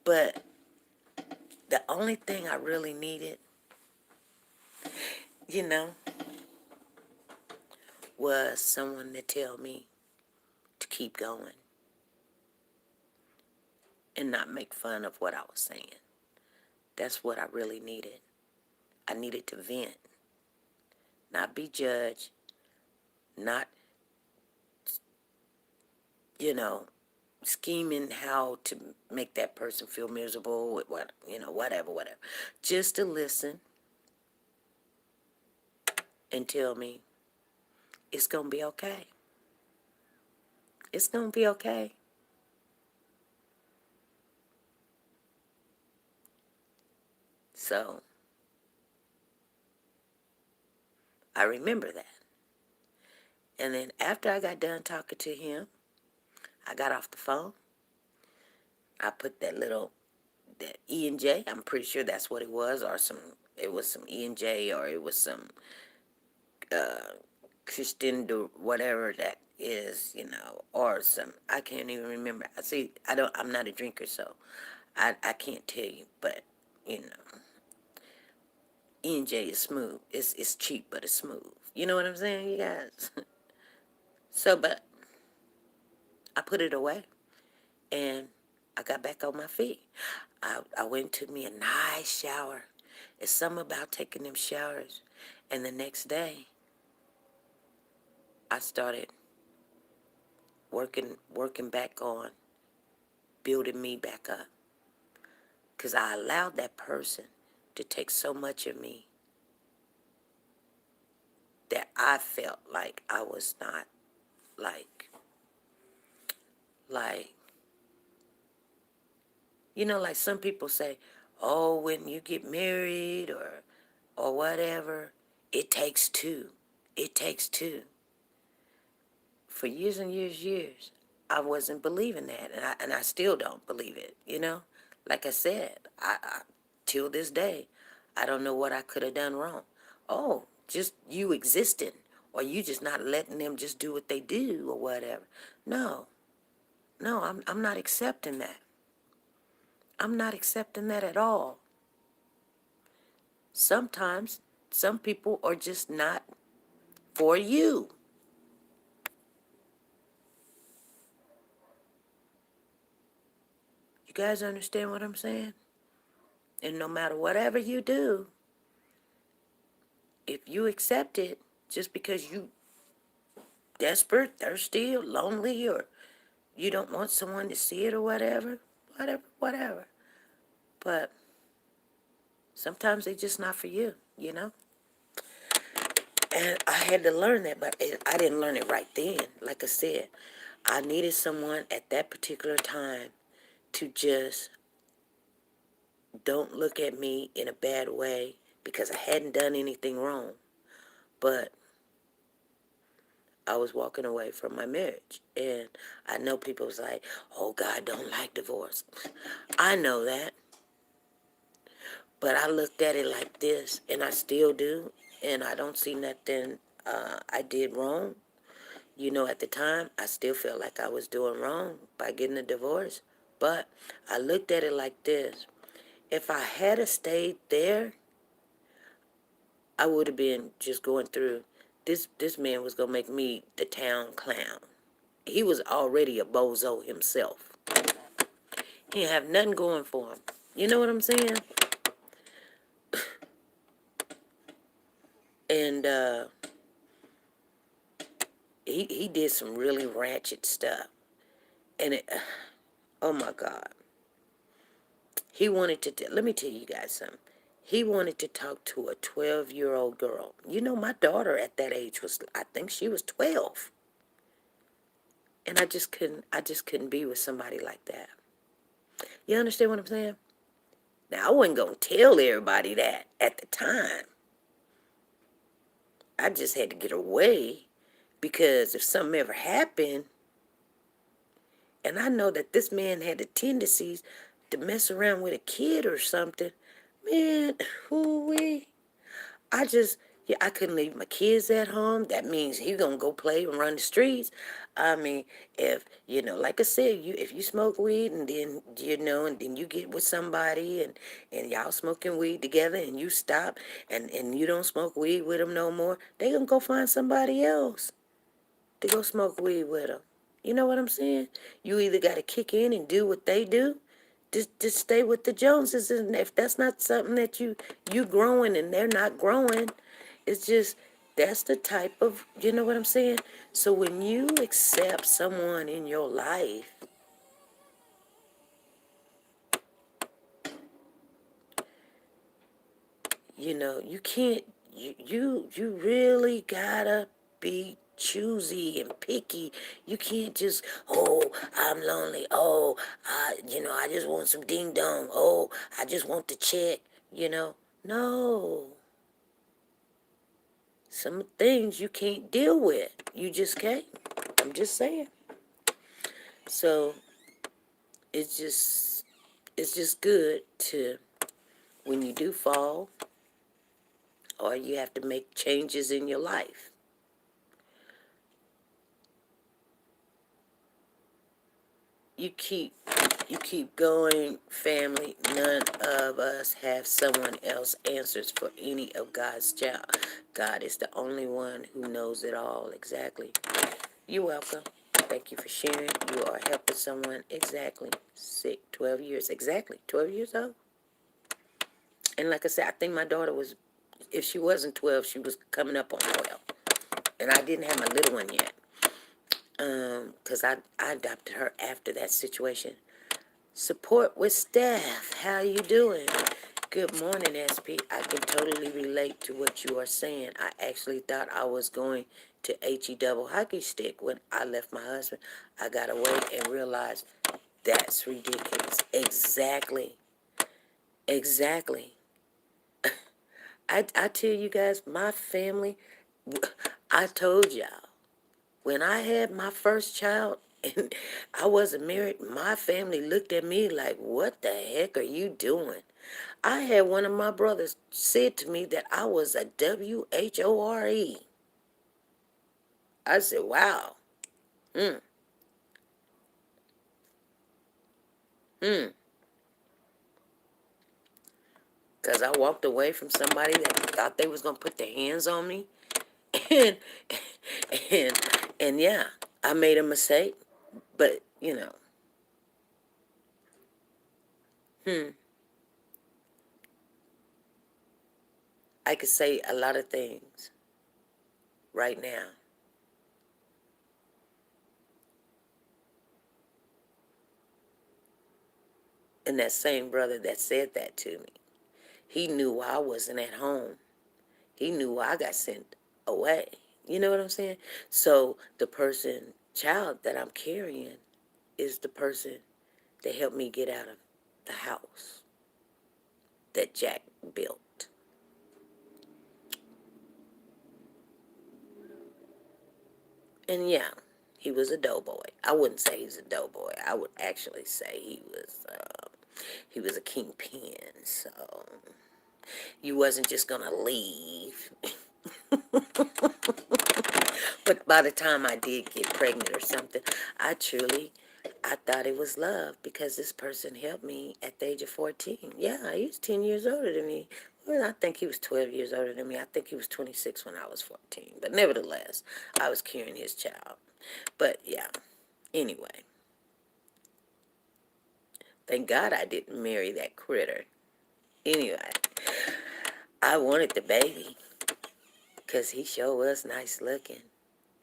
But the only thing I really needed, you know, was someone to tell me to keep going and not make fun of what I was saying. That's what I really needed. I needed to vent, not be judged, not, you know, scheming how to make that person feel miserable with what, whatever. Just to listen and tell me it's going to be okay. It's going to be okay. So I remember that. And then after I got done talking to him, I got off the phone. I put that E and J. I'm pretty sure that's what it was, or it was some E and J, or it was some Christian whatever that is, or some, I can't even remember. I'm not a drinker, so I can't tell you, but you know, E and J is smooth. It's cheap, but it's smooth. You know what I'm saying, you guys? But I put it away, and I got back on my feet. I went to me a nice shower. It's something about taking them showers. And the next day, I started working back on building me back up. Because I allowed that person to take so much of me that I felt like I was not like, like some people say, oh, when you get married or whatever, it takes two. It takes two. For years and years, I wasn't believing that, and I still don't believe it. Like I said, till this day, I don't know what I could have done wrong. Oh, just you existing, or you just not letting them just do what they do or whatever. No, no, I'm not accepting that. I'm not accepting that at all. Sometimes some people are just not for you. You guys understand what I'm saying? And no matter whatever you do, if you accept it just because you desperate, thirsty, or lonely, or you don't want someone to see it or whatever. But sometimes they just not for you. And I had to learn that, but I didn't learn it right then. Like I said, I needed someone at that particular time to just don't look at me in a bad way because I hadn't done anything wrong. But I was walking away from my marriage. And I know people was like, oh, God don't like divorce. I know that. But I looked at it like this, and I still do. And I don't see nothing I did wrong. At the time, I still felt like I was doing wrong by getting a divorce. But I looked at it like this. If I had stayed there, I would have been just going through. This man was going to make me the town clown. He was already a bozo himself. He didn't have nothing going for him. You know what I'm saying? And he did some really ratchet stuff. And oh my God. He wanted to, let me tell you guys something. He wanted to talk to a 12-year-old girl. My daughter at that age I think she was 12. And I just couldn't be with somebody like that. You understand what I'm saying? Now, I wasn't going to tell everybody that at the time. I just had to get away because if something ever happened, and I know that this man had the tendencies to mess around with a kid or something, man, whoo-wee, I just, yeah, I couldn't leave my kids at home. That means he gonna go play and run the streets. I mean, if like I said, if you smoke weed and then and then you get with somebody and y'all smoking weed together and you stop and you don't smoke weed with them no more, they gonna go find somebody else to go smoke weed with them. You know what I'm saying? You either got to kick in and do what they do, just stay with the Joneses, and if that's not something that you growing and they're not growing, it's just that's the type of what I'm saying. So when you accept someone in your life, you can't you really gotta be choosy and picky. You can't just, oh, I'm lonely, oh, I just want some ding dong, oh, I just want the check, no, some things you can't deal with, you just can't. I'm just saying. So it's just good to, when you do fall or you have to make changes in your life, you keep going, family. None of us have someone else answers for any of God's child. God is the only one who knows it all exactly. You're welcome. Thank you for sharing. You are helping someone exactly 12 years. Exactly 12 years old. And like I said, I think my daughter was, if she wasn't 12, she was coming up on 12. And I didn't have my little one yet. Because I adopted her after that situation. Support with staff. How you doing? Good morning, SP. I can totally relate to what you are saying. I actually thought I was going to HE double hockey stick when I left my husband. I got away and realized that's ridiculous. Exactly. Exactly. I tell you guys, my family, I told y'all, when I had my first child and I wasn't married, my family looked at me like, what the heck are you doing? I had one of my brothers said to me that I was a WHORE. I said, wow. Hmm. Hmm. Because I walked away from somebody that thought they was going to put their hands on me. And, and, and yeah, I made a mistake. But, I could say a lot of things right now. And that same brother that said that to me, he knew I wasn't at home. He knew I got sent away. You know what I'm saying? So the child that I'm carrying is the person that helped me get out of the house that Jack built. And yeah, he was a doughboy. I wouldn't say he's a doughboy. I would actually say he was a kingpin. So you wasn't just gonna leave. But by the time I did get pregnant or something, I thought it was love because this person helped me at the age of 14. Yeah, he was 10 years older than me. Well, I think he was 12 years older than me. I think he was 26 when I was 14. But nevertheless, I was carrying his child. But yeah, anyway, thank God I didn't marry that critter. Anyway, I wanted the baby because he sure was nice looking.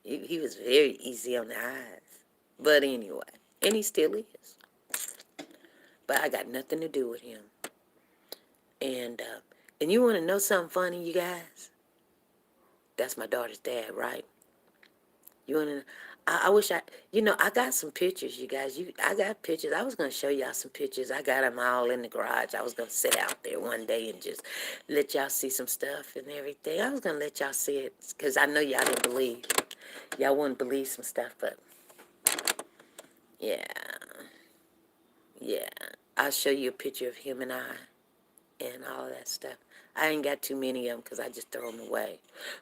He was very easy on the eyes. But anyway, and he still is. But I got nothing to do with him. And you want to know something funny, you guys? That's my daughter's dad, right? You want to? I wish I got some pictures, you guys. I got pictures. I was gonna show y'all some pictures. I got them all in the garage. I was gonna sit out there one day and just let y'all see some stuff and everything. I was gonna let y'all see it because I know y'all didn't believe. Y'all wouldn't believe some stuff, but yeah, yeah. I'll show you a picture of him and I. and all that stuff. I ain't got too many of them because I just throw them away.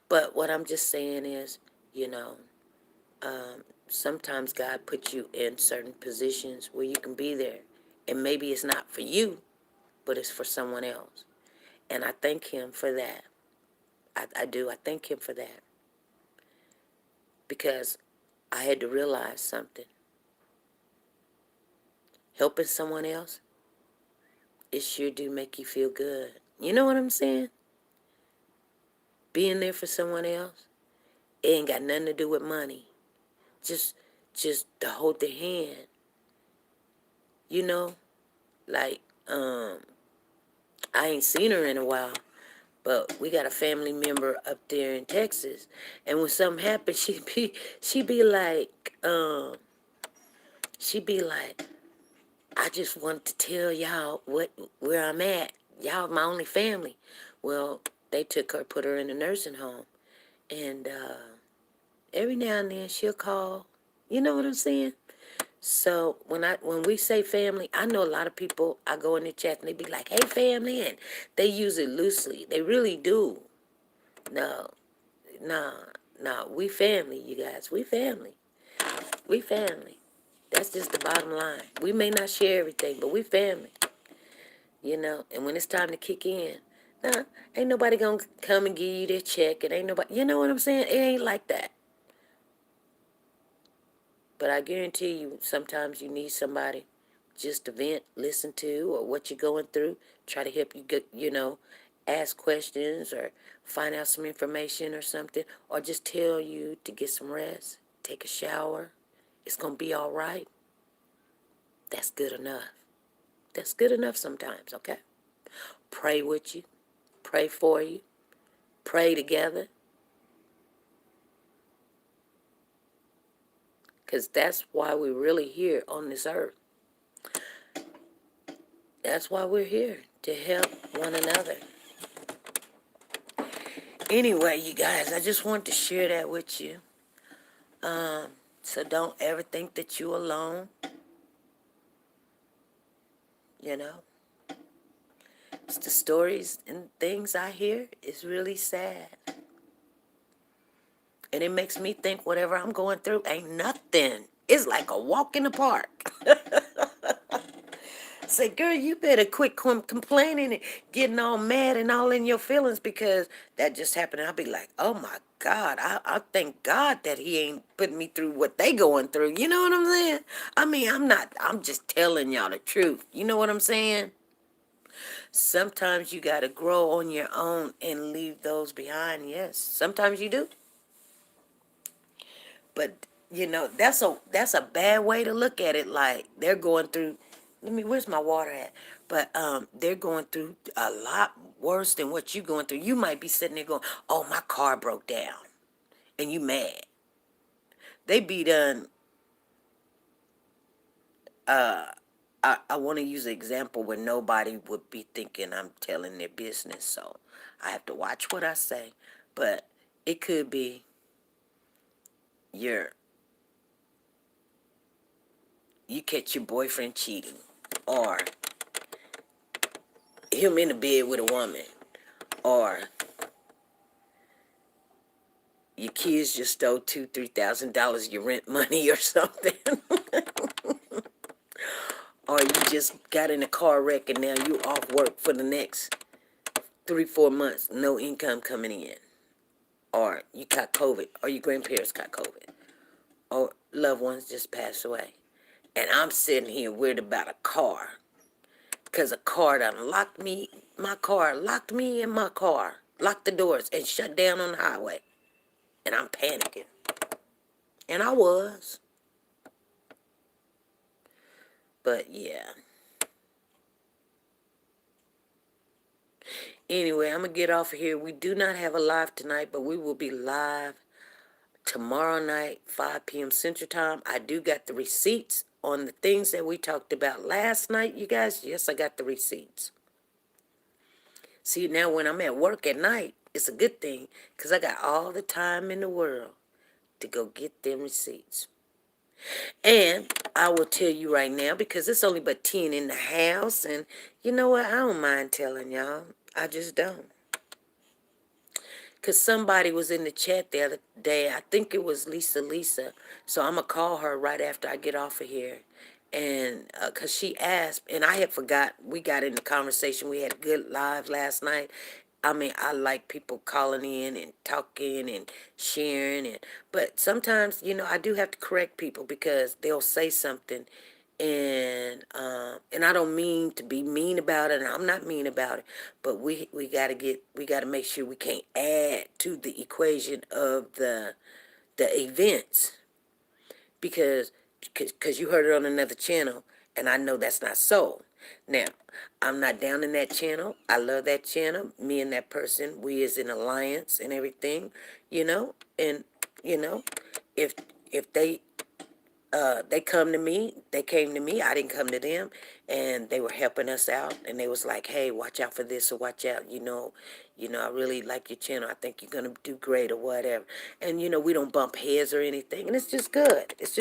But what I'm just saying is, you know, sometimes God puts you in certain positions where you can be there. And maybe it's not for you, but it's for someone else. And I thank him for that. I do. I thank him for that. Because I had to realize something. Helping someone else, it sure do make you feel good. You know what I'm saying? Being there for someone else, it ain't got nothing to do with money. Just just to hold their hand. You know? Like, I ain't seen her in a while. But we got a family member up there in Texas, and when something happens, she be like, she be like, I just want to tell y'all where I'm at. Y'all my only family. Well, they took her, put her in a nursing home, and every now and then she'll call. You know what I'm saying? So when we say family, I know a lot of people. I go in the chat and they be like, "Hey, family," and they use it loosely. They really do. No, no, no. We family, you guys. We family. We family. That's just the bottom line. We may not share everything, but we family. You know. And when it's time to kick in, nah, ain't nobody gonna come and give you their check. It ain't nobody. You know what I'm saying? It ain't like that. But I guarantee you, sometimes you need somebody just to vent, listen to, or what you're going through. Try to help you get, ask questions or find out some information or something, or just tell you to get some rest, take a shower. It's going to be all right. That's good enough. That's good enough sometimes, okay? Pray with you, pray for you, pray together, because that's why we're really here on this earth. That's why we're here, to help one another. Anyway, you guys, I just wanted to share that with you. So don't ever think that you're alone. You know, it's the stories and things I hear is really sad. And it makes me think whatever I'm going through ain't nothing. It's like a walk in the park. Say, girl, you better quit complaining and getting all mad and all in your feelings because that just happened. And I'll be like, oh my God, I thank God that he ain't putting me through what they going through. You know what I'm saying? I mean, I'm just telling y'all the truth. You know what I'm saying? Sometimes you got to grow on your own and leave those behind. Yes, sometimes you do. But that's a bad way to look at it. Like they're going through. Where's my water at? But they're going through a lot worse than what you going through. You might be sitting there going, "Oh, my car broke down," and you mad. They be done. I want to use an example where nobody would be thinking I'm telling their business, so I have to watch what I say. But it could be your you catch your boyfriend cheating, or him in the bed with a woman, or your kids just stole $2,000-3,000 your rent money or something, or you just got in a car wreck and now you off work for the next 3-4 months, no income coming in, or you got COVID, or your grandparents got COVID, or loved ones just passed away, and I'm sitting here worried about a car, because a car done locked me, locked me in my car, locked the doors, and shut down on the highway, and I'm panicking, and I was, but yeah. Anyway, I'm going to get off of here. We do not have a live tonight, but we will be live tomorrow night, 5 p.m. Central Time. I do got the receipts on the things that we talked about last night, you guys. Yes, I got the receipts. See, now when I'm at work at night, it's a good thing because I got all the time in the world to go get them receipts. And I will tell you right now, because it's only but 10 in the house, and you know what? I don't mind telling y'all. I just don't. Because somebody was in the chat the other day. I think it was Lisa. So I'm going to call her right after I get off of here. And because she asked, and I had forgot, we got in the conversation. We had good live last night. I mean, I like people calling in and talking and sharing. But sometimes, I do have to correct people because they'll say something, and I don't mean to be mean about it, and I'm not mean about it, but we gotta make sure we can't add to the equation of the events, because you heard it on another channel, and I know that's not so. Now, I'm not down in that channel. I love that channel. Me and that person, we is in alliance and everything, and you know, if if they came to me, I didn't come to them, and they were helping us out, and they was like, hey, watch out for this, or watch out, I really like your channel, I think you're gonna do great, or whatever. And we don't bump heads or anything, and it's just good, it's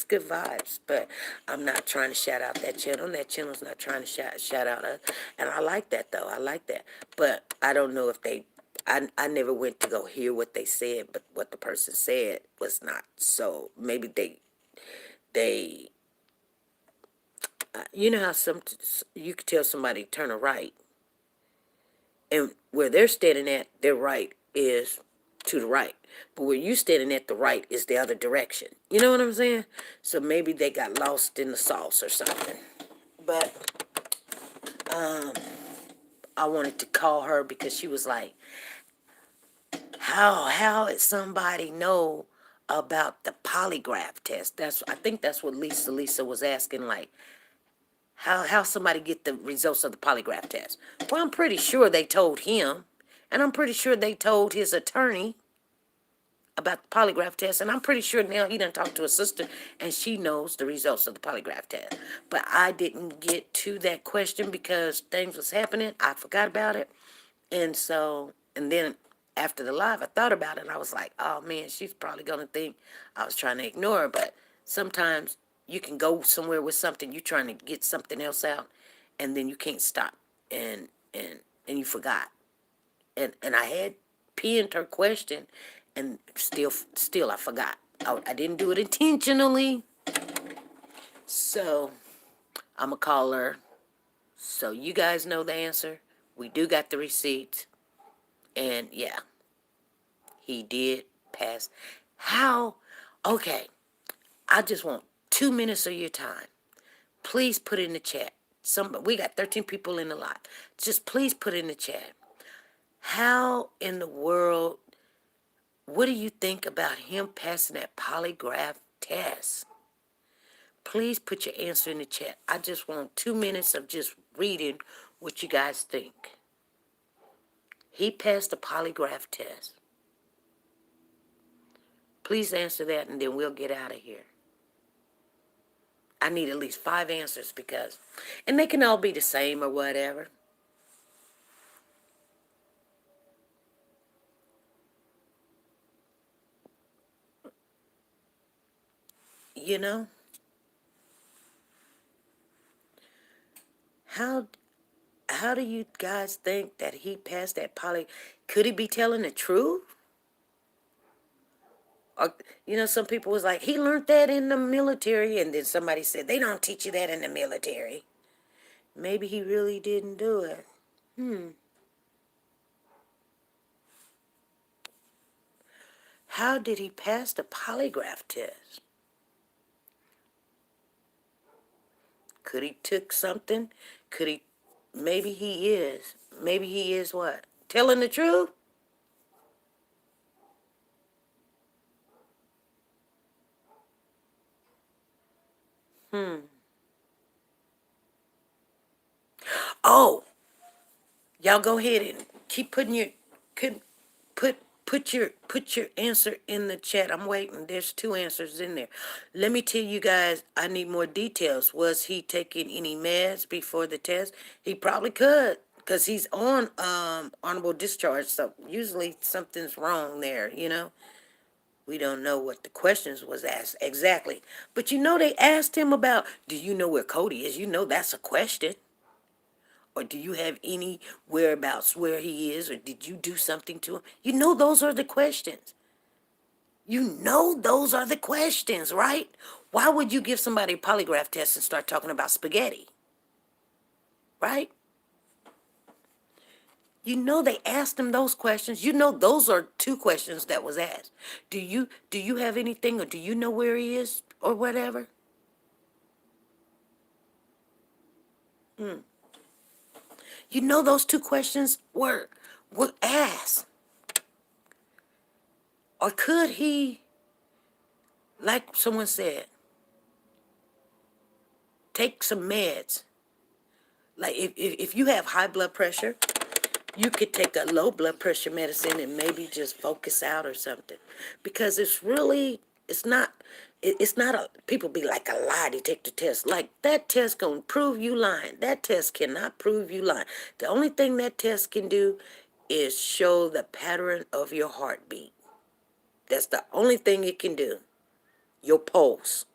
good vibes. But I'm not trying to shout out that channel, and that channel's not trying to shout out us. And I like that, though. I like that. But I don't know if I never went to go hear what they said, but what the person said was not so. Maybe they you know how you could tell somebody turn a right, and where they're standing at, their right is to the right, but where you standing at, the right is the other direction. You know what I'm saying? So maybe they got lost in the sauce or something. But I wanted to call her because she was like, how did somebody know about the polygraph test? I think that's what Lisa was asking, like, how somebody get the results of the polygraph test. Well, I'm pretty sure they told him, and I'm pretty sure they told his attorney about the polygraph test, and I'm pretty sure now he done talked to his sister, and she knows the results of the polygraph test. But I didn't get to that question because things was happening. I forgot about it, and then after the live, I thought about it, and I was like, oh man, she's probably gonna think I was trying to ignore her. But sometimes you can go somewhere with something, you're trying to get something else out, and then you can't stop, and and and you forgot. And I had pinned her question, and still I forgot. I didn't do it intentionally, so I'm gonna call her. So you guys know the answer. We do got the receipts, and yeah, he did pass. How? Okay, I just want 2 minutes of your time. Please put in the chat. We got 13 people in the lot. Just please put in the chat. How in the world, what do you think about him passing that polygraph test? Please put your answer in the chat. I just want 2 minutes of just reading what you guys think. He passed the polygraph test. Please answer that, and then we'll get out of here. I need at least 5 answers and they can all be the same or whatever. You know? How how do you guys think that he passed that poly? Could he be telling the truth? Or, some people was like, he learned that in the military, and then somebody said, they don't teach you that in the military. Maybe he really didn't do it. How did he pass the polygraph test? Could he took something? Could he? Maybe he is. Maybe he is what? Telling the truth? Oh, y'all go ahead and keep putting your could put put your answer in the chat. I'm waiting. There's 2 answers in there. Let me tell you guys, I need more details. Was he taking any meds before the test? He probably could, because he's on honorable discharge, so usually something's wrong there. We don't know what the questions was asked exactly. But they asked him about, do you know where Cody is? That's a question. Or do you have any whereabouts where he is? Or did you do something to him? Those are the questions. Those are the questions, right? Why would you give somebody a polygraph test and start talking about spaghetti? Right? They asked him those questions. Those are two questions that was asked. Do you have anything, or do you know where he is or whatever? Those two questions were asked. Or could he, like someone said, take some meds? Like if you have high blood pressure, you could take a low blood pressure medicine and maybe just focus out or something. Because it's not, it's not people be like a lie to take the test. Like that test gonna prove you lying. That test cannot prove you lying. The only thing that test can do is show the pattern of your heartbeat. That's the only thing it can do. Your pulse.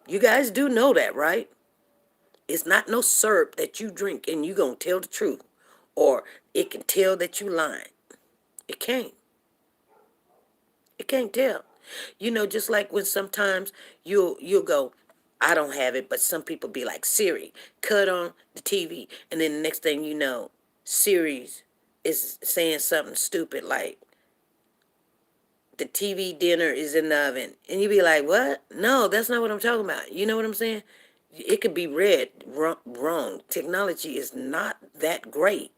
You guys do know that, right? It's not no syrup that you drink and you gonna tell the truth. Or it can tell that you lying. It can't. It can't tell. Just like when sometimes you'll go, I don't have it, but some people be like, Siri, cut on the TV, and then the next thing you know, Siri's is saying something stupid like, the TV dinner is in the oven. And you be like, what? No, that's not what I'm talking about. You know what I'm saying? It could be read wrong. Technology is not that great.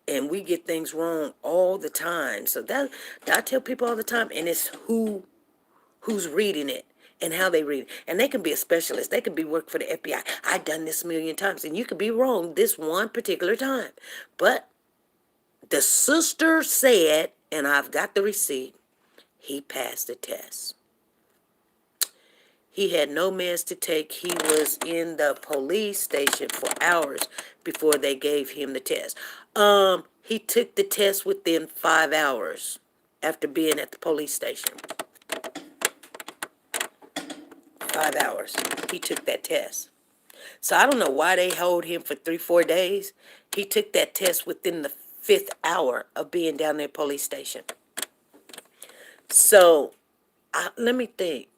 And we get things wrong all the time. So that I tell people all the time, and it's who's reading it and how they read it. And they can be a specialist. They could be work for the FBI. I've done this a million times, and you could be wrong this one particular time. But the sister said, and I've got the receipt, he passed the test. He had no meds to take. He was in the police station for hours before they gave him the test. He took the test within 5 hours after being at the police station. 5 hours. He took that test. So I don't know why they hold him for 3-4 days. He took that test within the 5th hour of being down there police station. So let me think.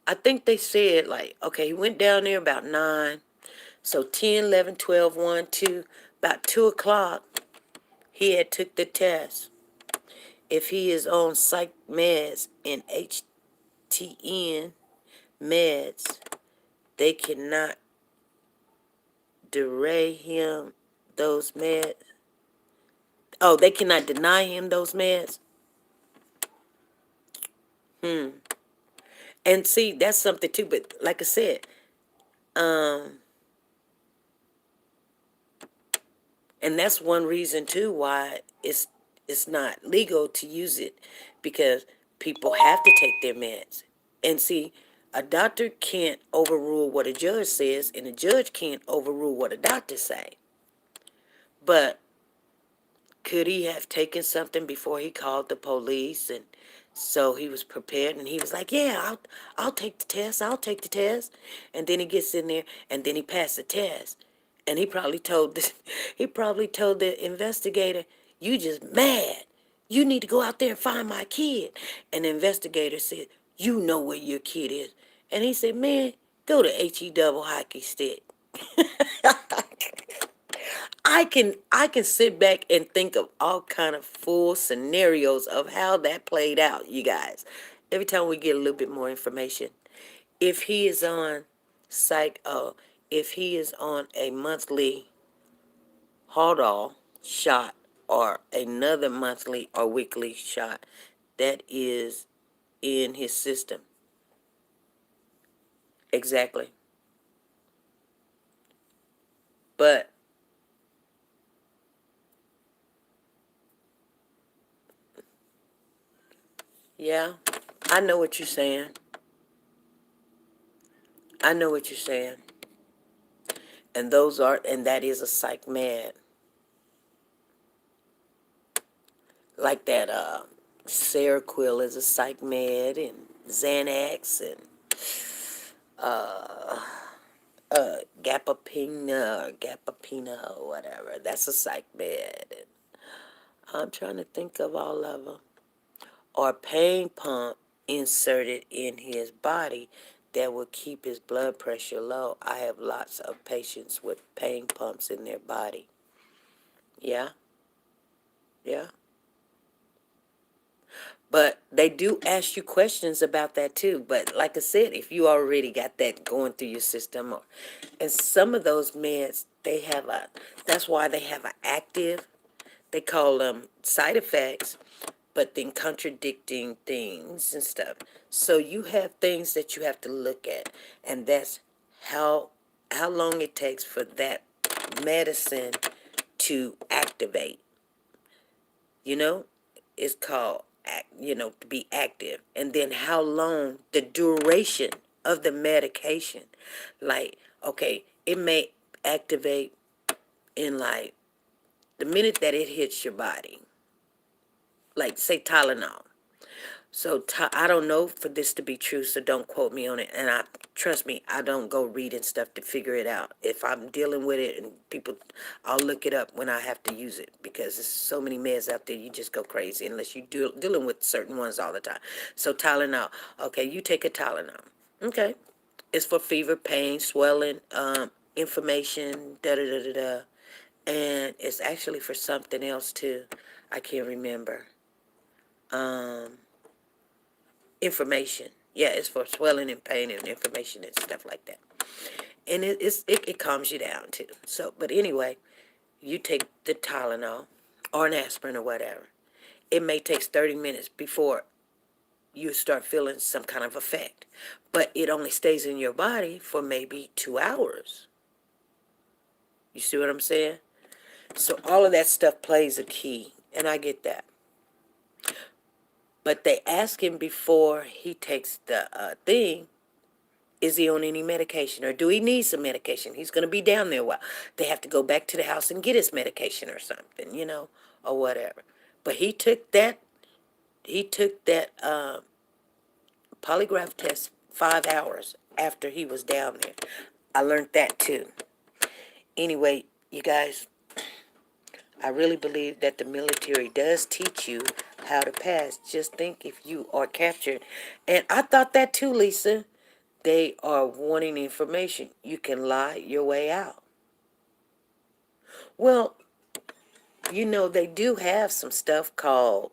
I think they said, like, okay, he went down there about 9. So 10, 11, 12, 1, 2, about 2 o'clock, he had took the test. If he is on psych meds and HTN meds, they cannot deny him those meds. Oh, they cannot deny him those meds? And see, that's something too, but like I said, and that's one reason too why it's not legal to use it, because people have to take their meds. And see, a doctor can't overrule what a judge says, and a judge can't overrule what a doctor say. But could he have taken something before he called the police, and so he was prepared, and he was like, yeah, I'll take the test. I'll take the test. And then he gets in there, and then he passed the test. And he probably told the investigator, you just mad. You need to go out there and find my kid. And the investigator said, you know where your kid is. And he said, man, go to HE double hockey stick. I can sit back and think of all kind of full scenarios of how that played out, you guys. Every time we get a little bit more information. If he is on psych, if he is on a monthly Haldol shot or another monthly or weekly shot that is in his system. Exactly. But yeah, I know what you're saying. I know what you're saying. And that is a psych med. Like that, Seroquel is a psych med, and Xanax, and Gapapina, or whatever. That's a psych med. And I'm trying to think of all of them. Or pain pump inserted in his body that will keep his blood pressure low. I have lots of patients with pain pumps in their body. Yeah, yeah. But they do ask you questions about that too. But like I said, if you already got that going through your system, and some of those meds, that's why they have an active, they call them side effects, but then contradicting things and stuff. So you have things that you have to look at, and that's how how long it takes for that medicine to activate. You know, it's called to be active, and then how long the duration of the medication. Like, okay, it may activate in like the minute that it hits your body, like say Tylenol. So I don't know for this to be true, so don't quote me on it. And I trust me, I don't go reading stuff to figure it out. If I'm dealing with it and people, I'll look it up when I have to use it, because there's so many meds out there, you just go crazy unless you dealing with certain ones all the time. So Tylenol, okay, you take a Tylenol, okay, it's for fever, pain, swelling, inflammation, da da da da da, and it's actually for something else too. I can't remember. Um, Information. Yeah, it's for swelling and pain and inflammation and stuff like that. And it calms you down too. So, but anyway, you take the Tylenol or an aspirin or whatever. It may take 30 minutes before you start feeling some kind of effect, but it only stays in your body for maybe 2 hours. You see what I'm saying? So all of that stuff plays a key, and I get that. But they ask him before he takes the thing, is he on any medication, or do he need some medication? He's going to be down there a while. They have to go back to the house and get his medication or something, or whatever. But he took that polygraph test 5 hours after he was down there. I learned that too. Anyway, you guys, I really believe that the military does teach you how to pass. Just think if you are captured. And I thought that too, Lisa. They are wanting information. You can lie your way out. Well, they do have some stuff called,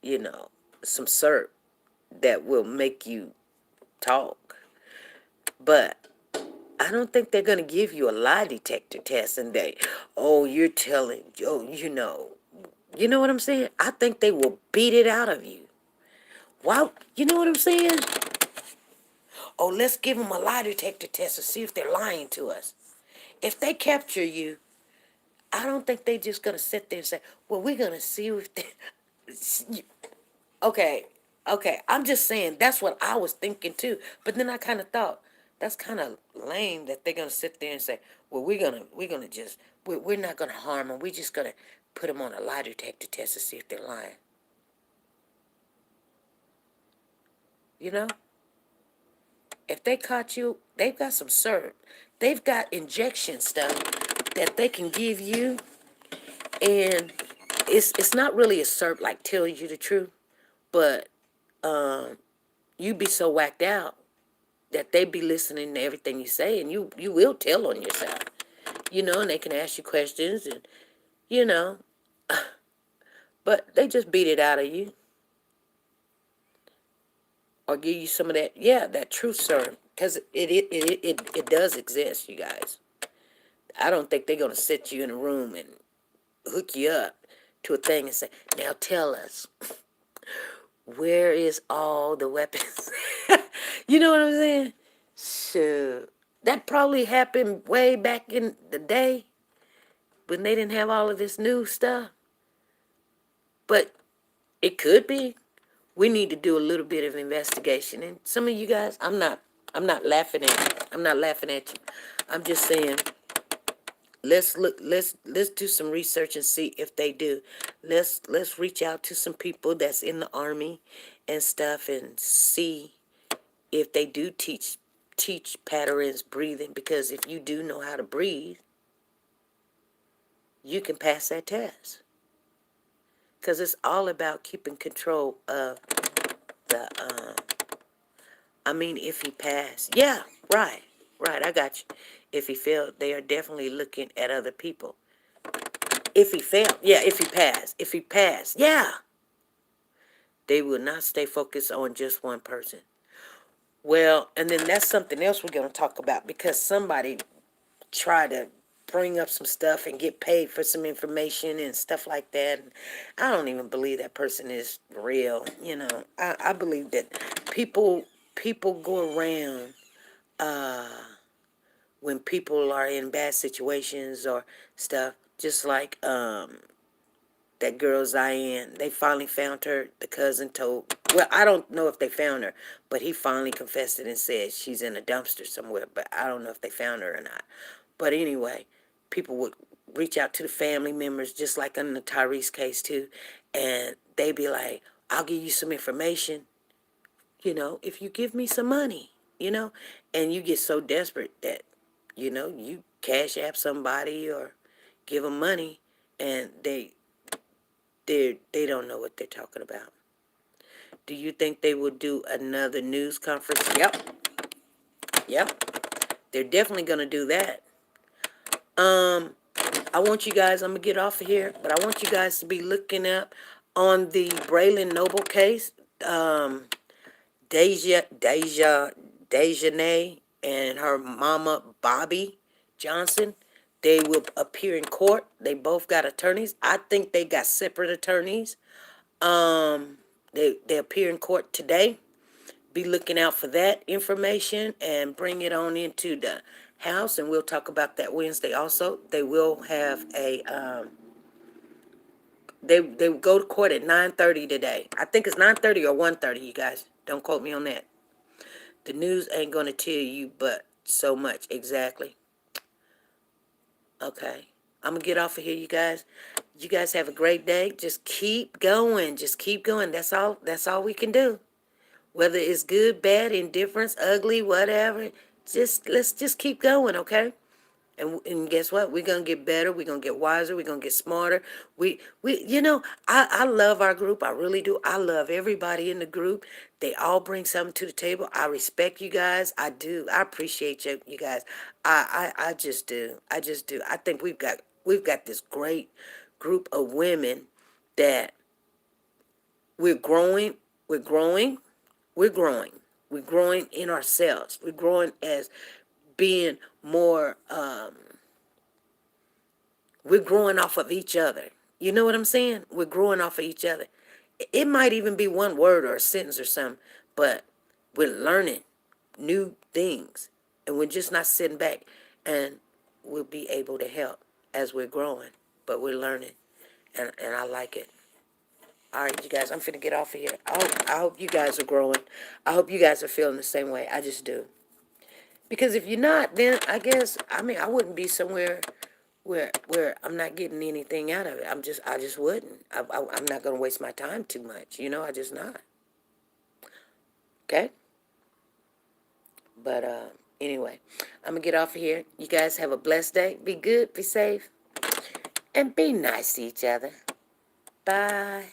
you know, some syrup that will make you talk. But I don't think they're going to give you a lie detector test and you're telling, you know what I'm saying? I think they will beat it out of you. Wow, you know what I'm saying? Oh, let's give them a lie detector test to see if they're lying to us. If they capture you, I don't think they just gonna sit there and say, "Well, we're gonna see if they." Okay, okay. I'm just saying that's what I was thinking too. But then I kind of thought that's kind of lame that they're gonna sit there and say, "Well, we're gonna just we're not gonna harm them. We're just gonna put them on a lie detector test to see if they're lying." You know, if they caught you, they've got some syrup. They've got injection stuff that they can give you, and it's not really a syrup like tell you the truth, but you be so whacked out that they be listening to everything you say, and you will tell on yourself, and they can ask you questions, and you know, but they just beat it out of you or give you some of that, yeah, that truth serum, because it does exist, you guys. I don't think they're gonna sit you in a room and hook you up to a thing and say, now tell us, where is all the weapons? You know what I'm saying? So that probably happened way back in the day when they didn't have all of this new stuff. But it could be. We need to do a little bit of investigation. And some of you guys, I'm not laughing at you. I'm not laughing at you. I'm just saying Let's do some research and see if they do. Let's reach out to some people that's in the army and stuff and see if they do teach patterns breathing, because if you do know how to breathe, you can pass that test. Because it's all about keeping control of the if he passed. Yeah, right. Right, I got you. If he failed, they are definitely looking at other people. If he failed, yeah, if he passed. If he passed, yeah. They will not stay focused on just one person. Well, and then that's something else we're going to talk about, because somebody tried to bring up some stuff and get paid for some information and stuff like that. And I don't even believe that person is real. I believe that people go around when people are in bad situations or stuff, just like that girl Zion. They finally found her. The cousin told, well, I don't know if they found her, but he finally confessed it and said she's in a dumpster somewhere, but I don't know if they found her or not. But anyway, people would reach out to the family members, just like in the Tyrese case too, and they'd be like, I'll give you some information, if you give me some money, and you get so desperate that, you cash app somebody or give them money, and they don't know what they're talking about. Do you think they will do another news conference? Yep. They're definitely gonna do that. I want you guys, I'm gonna get off of here, but I want you guys to be looking up on the Braylon Noble case. Dejanay and her mama Bobby Johnson, they will appear in court. They both got attorneys. I think they got separate attorneys. They appear in court today. Be looking out for that information and bring it on into the house, and we'll talk about that Wednesday also. They will have a they go to court at 9:30 today. I think it's 9:30 or 1:30, you guys. Don't quote me on that. The news ain't gonna tell you but so much exactly. Okay. I'm gonna get off of here, you guys. You guys have a great day. Just keep going. Just keep going. That's all we can do. Whether it's good, bad, indifference, ugly, whatever. Let's just keep going, okay? And guess what? We're gonna get better. We're gonna get wiser. We're gonna get smarter. I love our group. I really do. I love everybody in the group. They all bring something to the table. I respect you guys. I do. I appreciate you guys. I just do. I just do. I think we've got this great group of women that we're growing. We're growing. We're growing. We're growing in ourselves. We're growing as being more we're growing off of each other. You know what I'm saying? We're growing off of each other. It might even be one word or a sentence or something, but we're learning new things. And we're just not sitting back, and we'll be able to help as we're growing. But we're learning, and I like it. All right, you guys, I'm finna get off of here. I hope you guys are growing. I hope you guys are feeling the same way. I just do. Because if you're not, then I wouldn't be somewhere where I'm not getting anything out of it. I just wouldn't. I'm not gonna waste my time too much. I just not. Okay. But anyway, I'm gonna get off of here. You guys have a blessed day. Be good. Be safe. And be nice to each other. Bye.